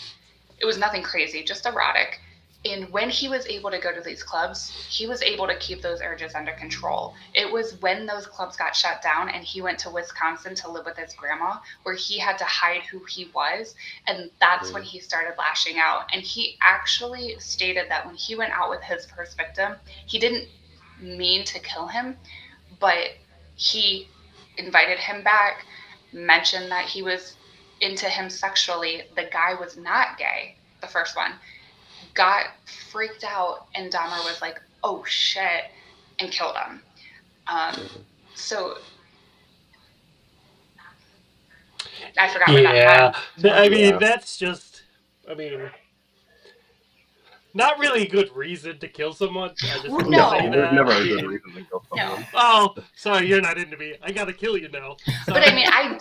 it was nothing crazy, just erotic. And when he was able to go to these clubs, he was able to keep those urges under control. It was when those clubs got shut down and he went to Wisconsin to live with his grandma, where he had to hide who he was. And that's when he started lashing out. And he actually stated that when he went out with his first victim, he didn't mean to kill him, but he invited him back, mentioned that he was into him sexually. The guy was not gay, the first one, got freaked out, and Dahmer was like, oh shit, and killed him. So I forgot where that happened. I mean, that's just, I mean, not really a good reason to kill someone. I just want to say that. There's never a good reason to kill someone. No. Oh, sorry, you're not into me. I gotta kill you now. Sorry. But I mean, I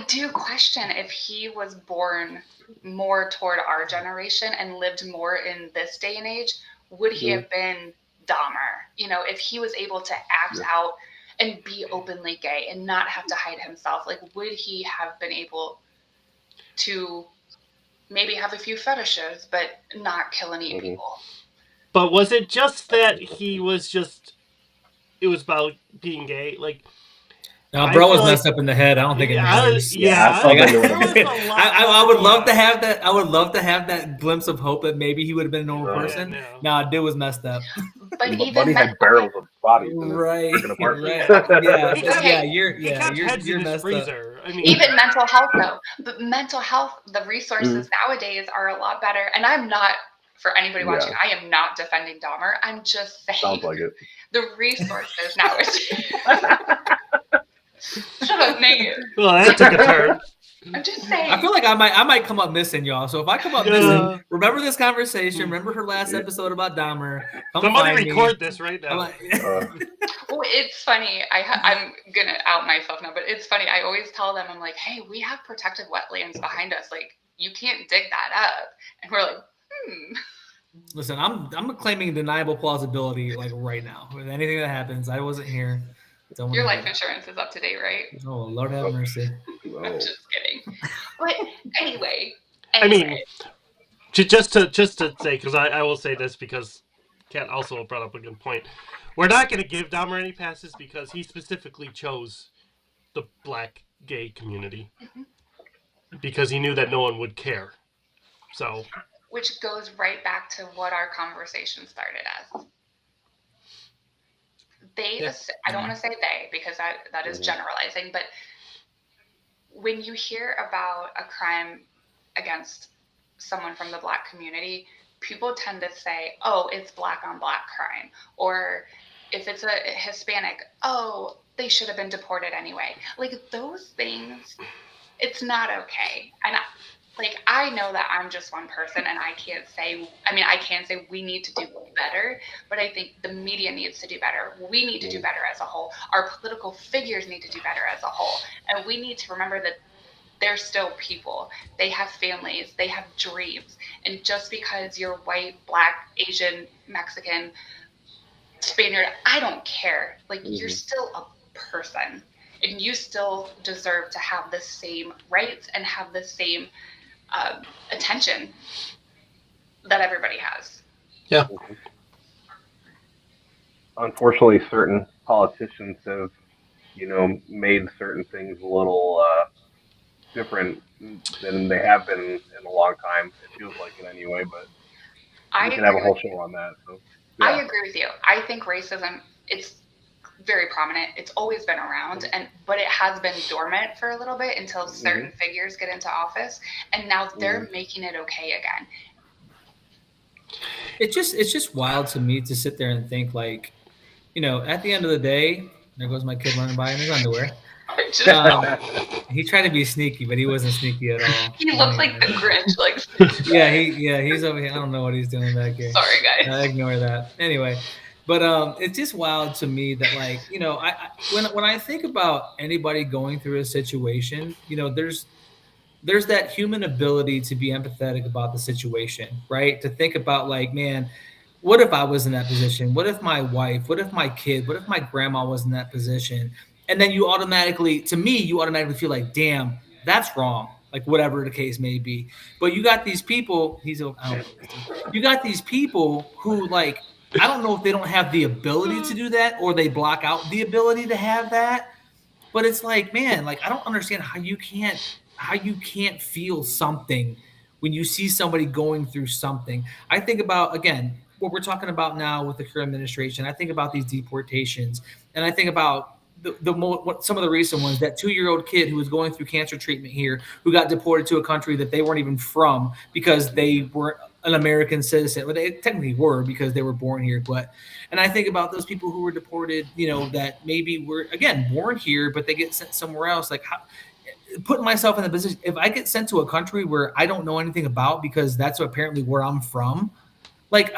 do question if he was born more toward our generation and lived more in this day and age, would he have been Dahmer? You know, if he was able to act out and be openly gay and not have to hide himself, like, would he have been able to maybe have a few fetishes, but not kill any people? But was it just that he was just, it was about being gay? Like, no, bro was messed up in the head. I don't think it matters. I would love to have that. I would love to have that glimpse of hope that maybe he would have been a normal person. No. Nah, dude was messed up. But even Buddy had barrels of bodies in his freaking apartment. You're messed freezer. up. I mean, even mental health though. But mental health, the resources nowadays are a lot better. And I'm not, for anybody watching, I am not defending Dahmer. I'm just saying. Sounds like it. The resources nowadays. Shut up, Nate. Well, that took a turn. I'm just saying. I feel like I might come up missing, y'all. So if I come up missing, remember this conversation. Remember her last episode about Dahmer. Somebody record this right now. Well, it's funny. I'm gonna out myself now, but it's funny. I always tell them, I'm like, hey, we have protected wetlands behind us. Like, you can't dig that up. And we're like, Listen, I'm claiming deniable plausibility like right now. With anything that happens, I wasn't here. Your life insurance is up to date, right? Oh, Lord have mercy. I'm just kidding. But anyway. I mean, just to say, because I will say this, because Kat also brought up a good point. We're not going to give Dahmer any passes because he specifically chose the black gay community because he knew that no one would care. So, which goes right back to what our conversation started as. I don't want to say they, because that is generalizing, but when you hear about a crime against someone from the black community, people tend to say, oh, it's black on black crime. Or if it's a Hispanic, oh, they should have been deported anyway. Like, those things, it's not okay. And I know that I'm just one person and I can say we need to do better, but I think the media needs to do better. We need to do better as a whole. Our political figures need to do better as a whole. And we need to remember that they're still people. They have families. They have dreams. And just because you're white, black, Asian, Mexican, Spaniard, I don't care. Like, you're still a person. And you still deserve to have the same rights and have the same attention that everybody has. Yeah. Unfortunately, certain politicians have, made certain things a little different than they have been in a long time. It feels like it anyway, but I we could have a agree with whole you. show on that. So I yeah. agree with you. I think racism, it's very prominent. It's always been around, but it has been dormant for a little bit until Mm-hmm. certain figures get into office, and now Mm-hmm. they're making it okay again. It's just wild to me to sit there and think like, at the end of the day, there goes my kid running by in his underwear. I just Um, he tried to be sneaky, but he wasn't sneaky at all. he looked like Anyway, the Grinch. Like, yeah, he's over here. I don't know what he's doing back here. sorry guys. Ignore that. Anyway, but it's just wild to me that like when I think about anybody going through a situation, there's that human ability to be empathetic about the situation, right? To think about like, man, what if I was in that position? What if my wife, what if my kid, what if my grandma was in that position? And then you automatically feel like, damn, that's wrong. Like whatever the case may be. But you got these people, I don't know what he's doing. You got these people who like, I don't know if they don't have the ability to do that or they block out the ability to have that, but it's like, man, like I don't understand how you can't feel something when you see somebody going through something. I think about again what we're talking about now with the current administration. I think about these deportations, and I think about some of the recent ones. That 2-year-old kid who was going through cancer treatment here, who got deported to a country that they weren't even from because they weren't an American citizen. Well, they technically were because they were born here, but and I think about those people who were deported, that maybe were again born here, but they get sent somewhere else. Like how, putting myself in the position, if I get sent to a country where I don't know anything about because that's apparently where I'm from, like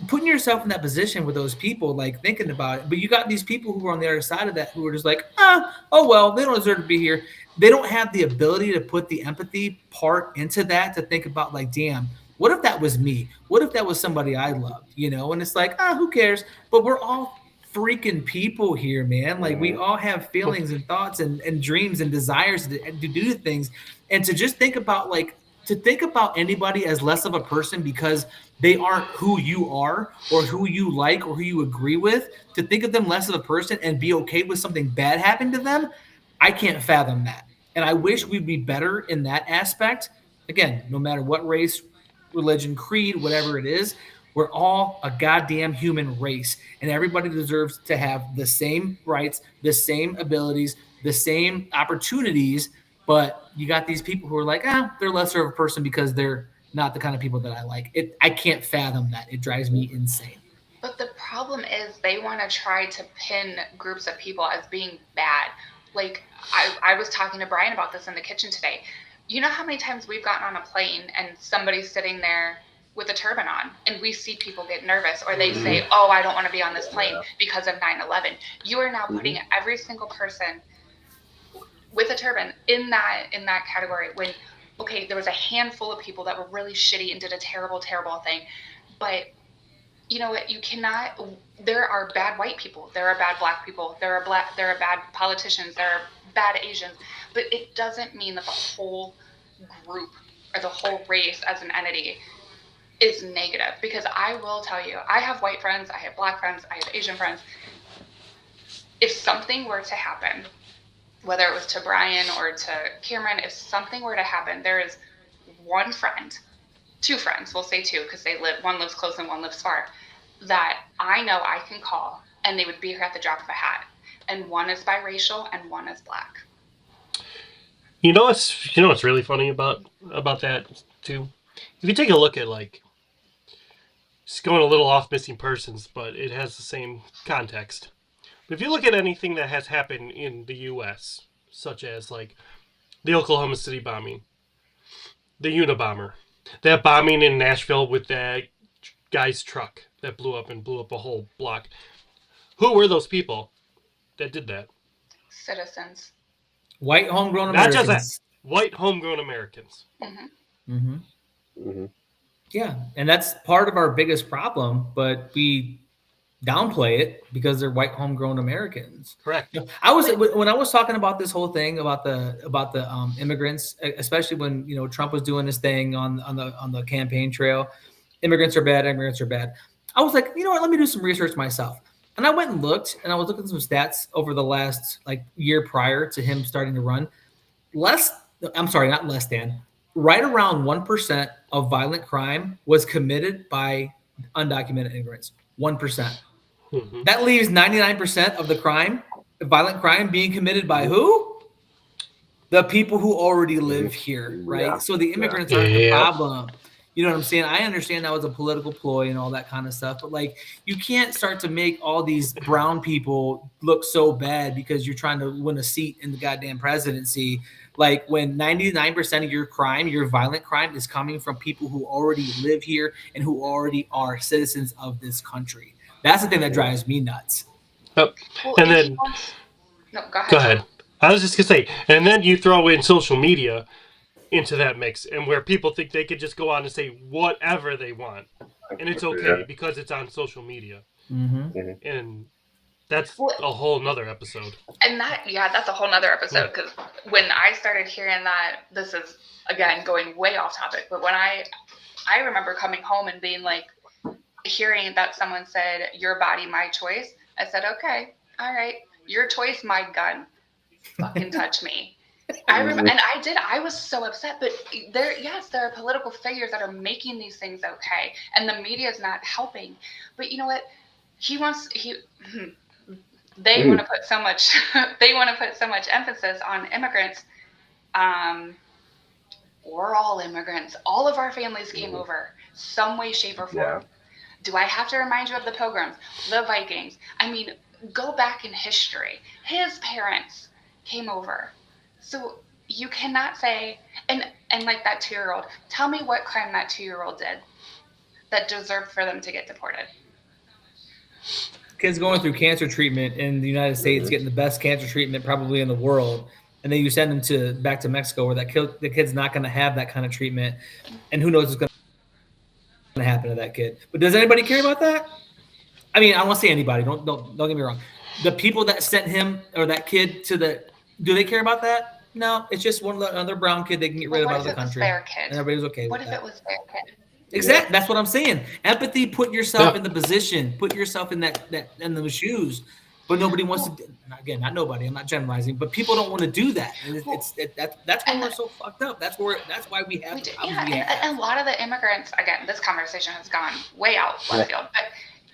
putting yourself in that position with those people, like thinking about it. But you got these people who are on the other side of that who are just like, oh well, they don't deserve to be here. They don't have the ability to put the empathy part into that to think about like, damn, what if that was me? What if that was somebody I loved? And it's like, who cares? But we're all freaking people here, man. Like we Mm-hmm. all have feelings and thoughts and dreams and desires to do things. And to just think about like to think about anybody as less of a person because they aren't who you are or who you like or who you agree with, to think of them less of a person and be okay with something bad happening to them, I can't fathom that. And I wish we'd be better in that aspect. Again, no matter what race, religion, creed, whatever it is, we're all a goddamn human race, and everybody deserves to have the same rights, the same abilities, the same opportunities. But you got these people who are like, they're lesser of a person because they're not the kind of people that I like. I can't fathom that. It drives me insane. But the problem is they want to try to pin groups of people as being bad. Like I was talking to Brian about this in the kitchen today. You know how many times we've gotten on a plane and somebody's sitting there with a turban on and we see people get nervous or they say, oh, I don't want to be on this plane because of 9/11. You are now putting every single person with a turban in that category when okay, there was a handful of people that were really shitty and did a terrible, terrible thing. But you know what? You cannot. There are bad white people. There are bad black people. There are bad politicians. There are bad Asians. But it doesn't mean that the whole group or the whole race as an entity is negative. Because I will tell you, I have white friends. I have black friends. I have Asian friends. If something were to happen, whether it was to Brian or to Cameron, if something were to happen, there is one friend, two friends, we'll say two, because one lives close and one lives far, that I know I can call and they would be here at the drop of a hat. And one is biracial and one is black. What's really funny about that too? If you take a look at like it's going a little off missing persons, but it has the same context. But if you look at anything that has happened in the US, such as like the Oklahoma City bombing, the Unabomber, that bombing in Nashville with that guy's truck that blew up a whole block. Who were those people that did that? Citizens. White homegrown Not Americans. just that. White homegrown Americans. Mm-hmm. Mm-hmm. Mm-hmm. Yeah, and that's part of our biggest problem, but we downplay it because they're white homegrown Americans. Correct. I was when I was talking about this whole thing about the immigrants, especially when Trump was doing this thing on the campaign trail. Immigrants are bad. Immigrants are bad. I was like, you know what? Let me do some research myself. And I went and looked, and I was looking at some stats over the last like year prior to him starting to run. I'm sorry, not less than, right around 1% of violent crime was committed by undocumented immigrants. 1%. Mm-hmm. That leaves 99% of the crime, violent crime, being committed by who? The people who already live here, Yeah, right? So the yeah. immigrants aren't the Yeah. problem. You know what I'm saying? I understand that was a political ploy and all that kind of stuff, but like you can't start to make all these brown people look so bad because you're trying to win a seat in the goddamn presidency. Like when 99% of your crime, your violent crime, is coming from people who already live here and who already are citizens of this country. That's the thing that drives me nuts. Yep. Well, And and he then wants. No, go go ahead, Tom. ahead. I was just gonna say, and then you throw in social media into that mix, and where people think they could just go on and say whatever they want, and it's Yeah. okay because it's on social media, Mm-hmm. and that's Well, a whole nother episode. and that's a whole nother episode because when I started hearing that, this is again going way off topic, but when I remember coming home and being like, hearing that someone said, "Your body, my choice," I said, "Okay, all right, your choice, my gun. Fucking touch me." I remember, and I did. I was so upset. But yes, there are political figures that are making these things okay, and the media is not helping. But you know what? He wants he. They want to put so much. They want to put so much emphasis on immigrants. Um, we're all immigrants. All of our families came over some way, shape, or form. Yeah. Do I have to remind you of the Pilgrims, the Vikings? I mean, go back in history. His parents came over. So you cannot say, and like that 2-year-old, tell me what crime that 2-year-old did that deserved for them to get deported. Kids going through cancer treatment in the United States, getting the best cancer treatment probably in the world, and then you send them to back to Mexico where the kid's not going to have that kind of treatment, and who knows what's going to happen to that kid. But does anybody care about that? I mean, I don't want to say anybody. Don't get me wrong. The people that sent him or that kid to the, do they care about that? No, it's just another brown kid they can get rid But of what out if of the it was country, their and kid? everybody's okay What with if it that. was their kid? Exactly. That's what I'm saying. Empathy. Put yourself Yeah. in the position. Put yourself in that in those shoes. But nobody wants to. Again, not nobody. I'm not generalizing, but people don't want to do that. And that's why And we're so fucked up. That's why we have we the do, problems yeah, we and have. a lot of the immigrants, again, this conversation has gone way out left field, but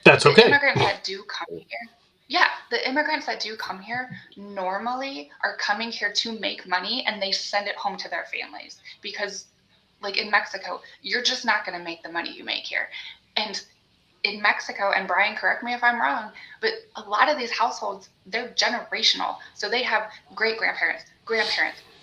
That's the okay. immigrants that do come here, yeah, the immigrants that do come here normally are coming here to make money and they send it home to their families because, like in Mexico, you're just not going to make the money you make here. And in Mexico, and Brian, correct me if I'm wrong, but a lot of these households, they're generational. So they have great grandparents,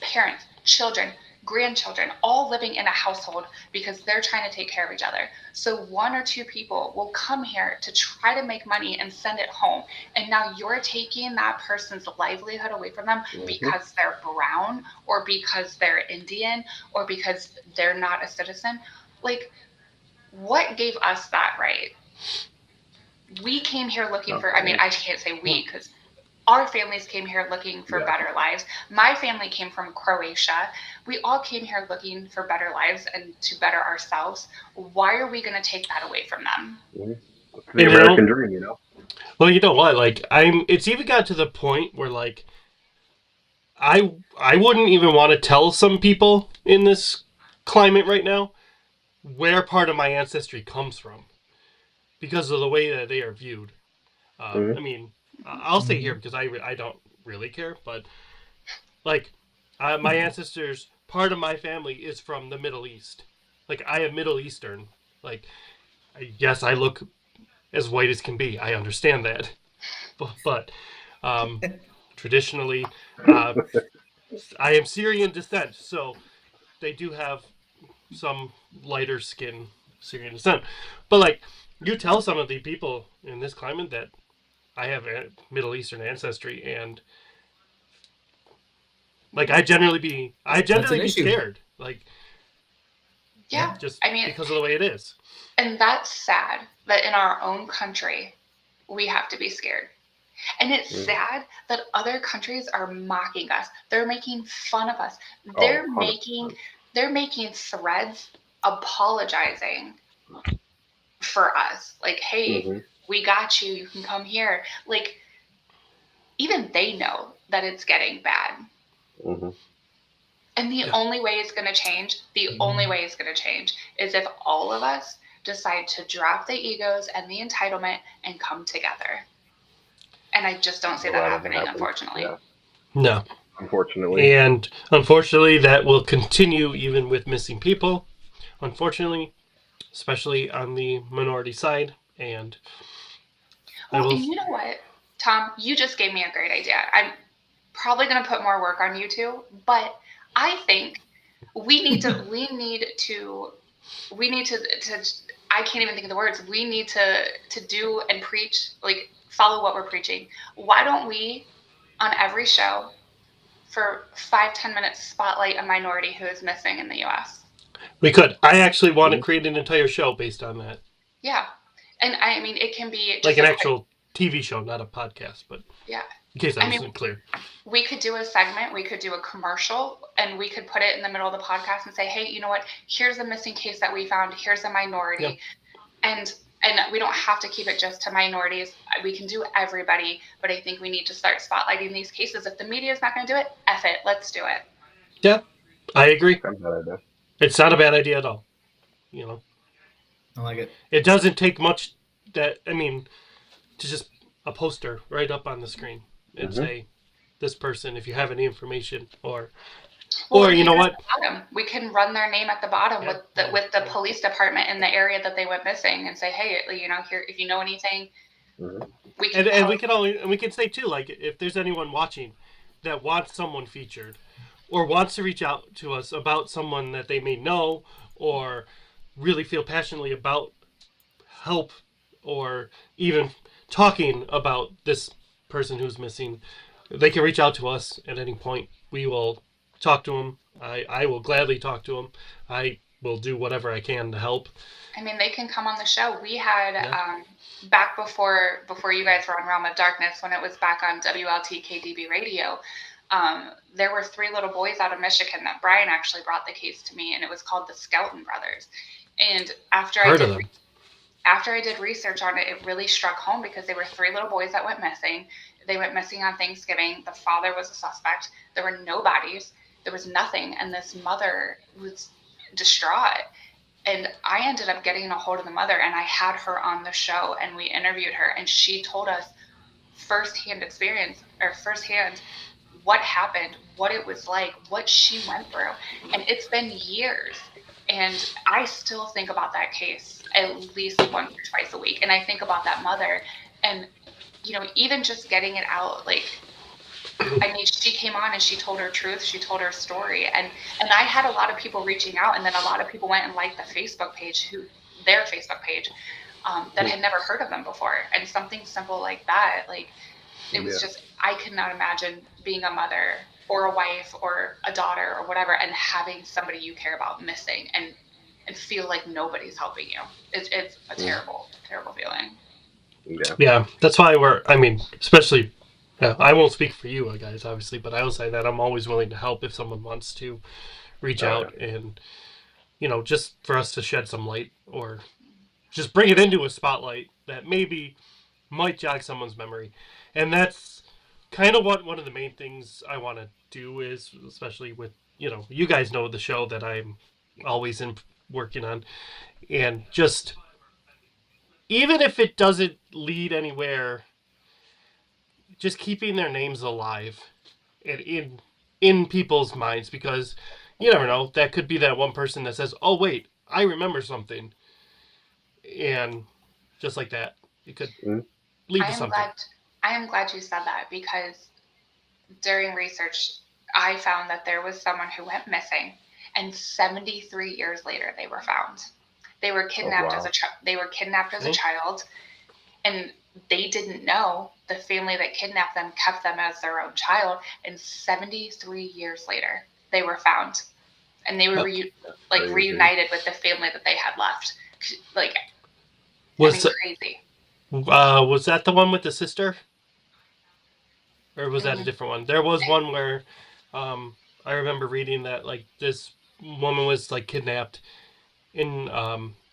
parents, children, grandchildren, all living in a household because they're trying to take care of each other. So 1 or 2 people will come here to try to make money and send it home. And now you're taking that person's livelihood away from them because they're brown or because they're Indian or because they're not a citizen. Like, what gave us that right? We came here looking for, I mean, I can't say we because our families came here looking for better lives. My family came from Croatia. We all came here looking for better lives and to better ourselves. Why are we going to take that away from them? It's the And American dream, you know. well, you know what? Like, it's even got to the point where like I wouldn't even want to tell some people in this climate right now where part of my ancestry comes from because of the way that they are viewed. I mean, I'll say here because I don't really care, but like my ancestors, part of my family is from the Middle East. Like I am Middle Eastern. Like yes, I look as white as can be. I understand that, but traditionally, I am Syrian descent, so they do have some lighter skin Syrian descent. But like you tell some of the people in this climate that I have a Middle Eastern ancestry, and like I generally That's an be issue. scared, like Yeah, just I mean, because of the way it is. and that's sad that in our own country, we have to be scared. And it's sad that other countries are mocking us. They're making fun of us. Oh, They're 100%. making threads apologizing for us. Like, hey, we got you. You can come here. Like, even they know that it's getting bad. And the only way it's going to change, is if all of us decide to drop the egos and the entitlement and come together. And I just don't see that happening, unfortunately. Yeah. No. Unfortunately. And unfortunately, that will continue even with missing people. Unfortunately, especially on the minority side. And and you know what, Tom? You just gave me a great idea. I'm probably going to put more work on you two, but I think we need to I can't even think of the words. We need to do and preach, like follow what we're preaching. Why don't we, on every show, for 5-10 minutes, spotlight a minority who is missing in the U.S.? We could. I actually want to create an entire show based on that. Yeah. And I mean, it can be just like an actual TV show, not a podcast, but yeah. In case I wasn't clear. We could do a segment, we could do a commercial, and we could put it in the middle of the podcast and say, hey, you know what? Here's a missing case that we found. Here's a minority. Yep. And we don't have to keep it just to minorities. We can do everybody, but I think we need to start spotlighting these cases. If the media is not going to do it, F it. Let's do it. Yeah, I agree. It's not a bad idea at all. You know, I like it. It doesn't take much to just a poster right up on the screen and say, this person, if you have any information, or you know what? We can run their name at the bottom with the police department in the area that they went missing and say, hey, you know, here, if you know anything, we can we can say too, like, if there's anyone watching that wants someone featured or wants to reach out to us about someone that they may know or really feel passionately about help or even talking about this person who's missing, they can reach out to us at any point. We will talk to them. I will gladly talk to them. I will do whatever I can to help. I mean, they can come on the show. We had back before you guys were on Realm of Darkness, when it was back on WLTKDB radio, there were 3 little boys out of Michigan that Brian actually brought the case to me, and it was called the Skelton Brothers. And after I did research on it, it really struck home because they were 3 little boys that went missing. They went missing on Thanksgiving. The father was a suspect. There were no bodies. There was nothing. And this mother was distraught. And I ended up getting a hold of the mother, and I had her on the show, and we interviewed her. And she told us firsthand what happened, what it was like, what she went through. And it's been years. And I still think about that case at least once or twice a week. And I think about that mother, and, you know, even just getting it out, like, I mean, she came on and she told her truth. She told her story. And I had a lot of people reaching out, and then a lot of people went and liked their Facebook page that had never heard of them before. And something simple like that, like, it was just, I could not imagine being a mother or a wife or a daughter or whatever, and having somebody you care about missing and feel like nobody's helping you. It's a terrible, terrible feeling. Yeah, that's why especially, I won't speak for you guys, obviously, but I will say that I'm always willing to help if someone wants to reach out and, you know, just for us to shed some light or just bring it into a spotlight that maybe might jog someone's memory. And that's kind of what one of the main things I want to do is, especially with, you know, you guys know the show that I'm always working on, and just, even if it doesn't lead anywhere, just keeping their names alive and in people's minds, because you never know, that could be that one person that says, oh wait, I remember something, and just like that, it could lead to something. I am glad you said that, because during research, I found that there was someone who went missing, and 73 years later they were found. They were kidnapped as a child, and they didn't know. The family that kidnapped them kept them as their own child, and 73 years later they were found, and they were reunited with the family that they had left. Like, crazy. Was that the one with the sister? Or was that a different one? There was one where I remember reading that, like, this woman was, like, kidnapped and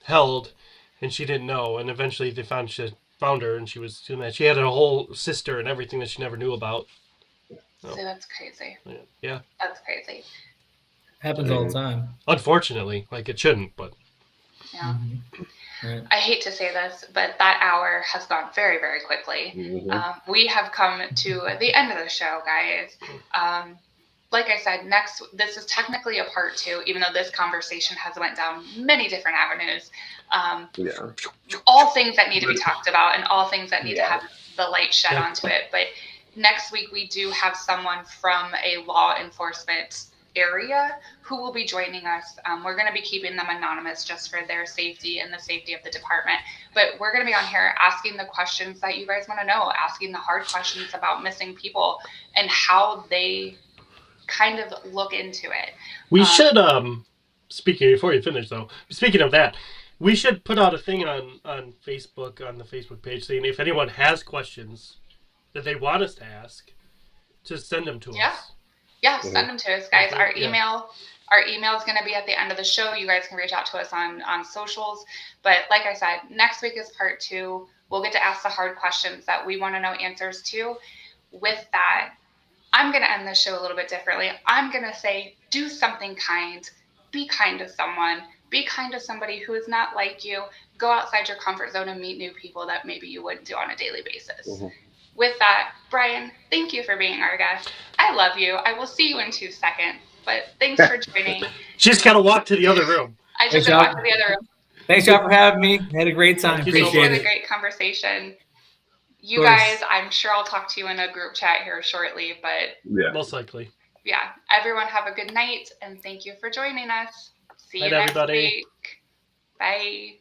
held, and she didn't know, and eventually they found her, and she was doing that. She had a whole sister and everything that she never knew about. So that's crazy. Yeah. That's crazy. Happens all the time. Unfortunately, like it shouldn't, but Yeah. Right. I hate to say this, but that hour has gone very, very quickly. We have come to the end of the show, guys. Like I said, this is technically a part 2, even though this conversation has went down many different avenues. All things that need to be talked about and all things that need to have the light shed onto it. But next week we do have someone from a law enforcement area who will be joining us. We're going to be keeping them anonymous just for their safety and the safety of the department. But we're going to be on here asking the questions that you guys want to know, asking the hard questions about missing people and how they kind of look into it. We should, speaking, before you finish though, speaking of that, we should put out a thing on Facebook, on the Facebook page, saying if anyone has questions that they want us to ask, to send them to us. Yeah, send them to us, guys. Our email is going to be at the end of the show. You guys can reach out to us on socials. But like I said, next week is part 2. We'll get to ask the hard questions that we want to know answers to. With that, I'm going to end this show a little bit differently. I'm going to say, do something kind. Be kind to someone. Be kind to somebody who is not like you. Go outside your comfort zone and meet new people that maybe you wouldn't do on a daily basis. With that, Brian, thank you for being our guest. I love you. I will see you in 2 seconds. But thanks for joining. Just got to walk to the other room. I just got to walk to the other room. Thanks, y'all, for having me. Had a great time. Appreciate it. Had a great conversation. You guys, I'm sure I'll talk to you in a group chat here shortly, but most likely. Yeah. Everyone have a good night, and thank you for joining us. See you next week. Bye.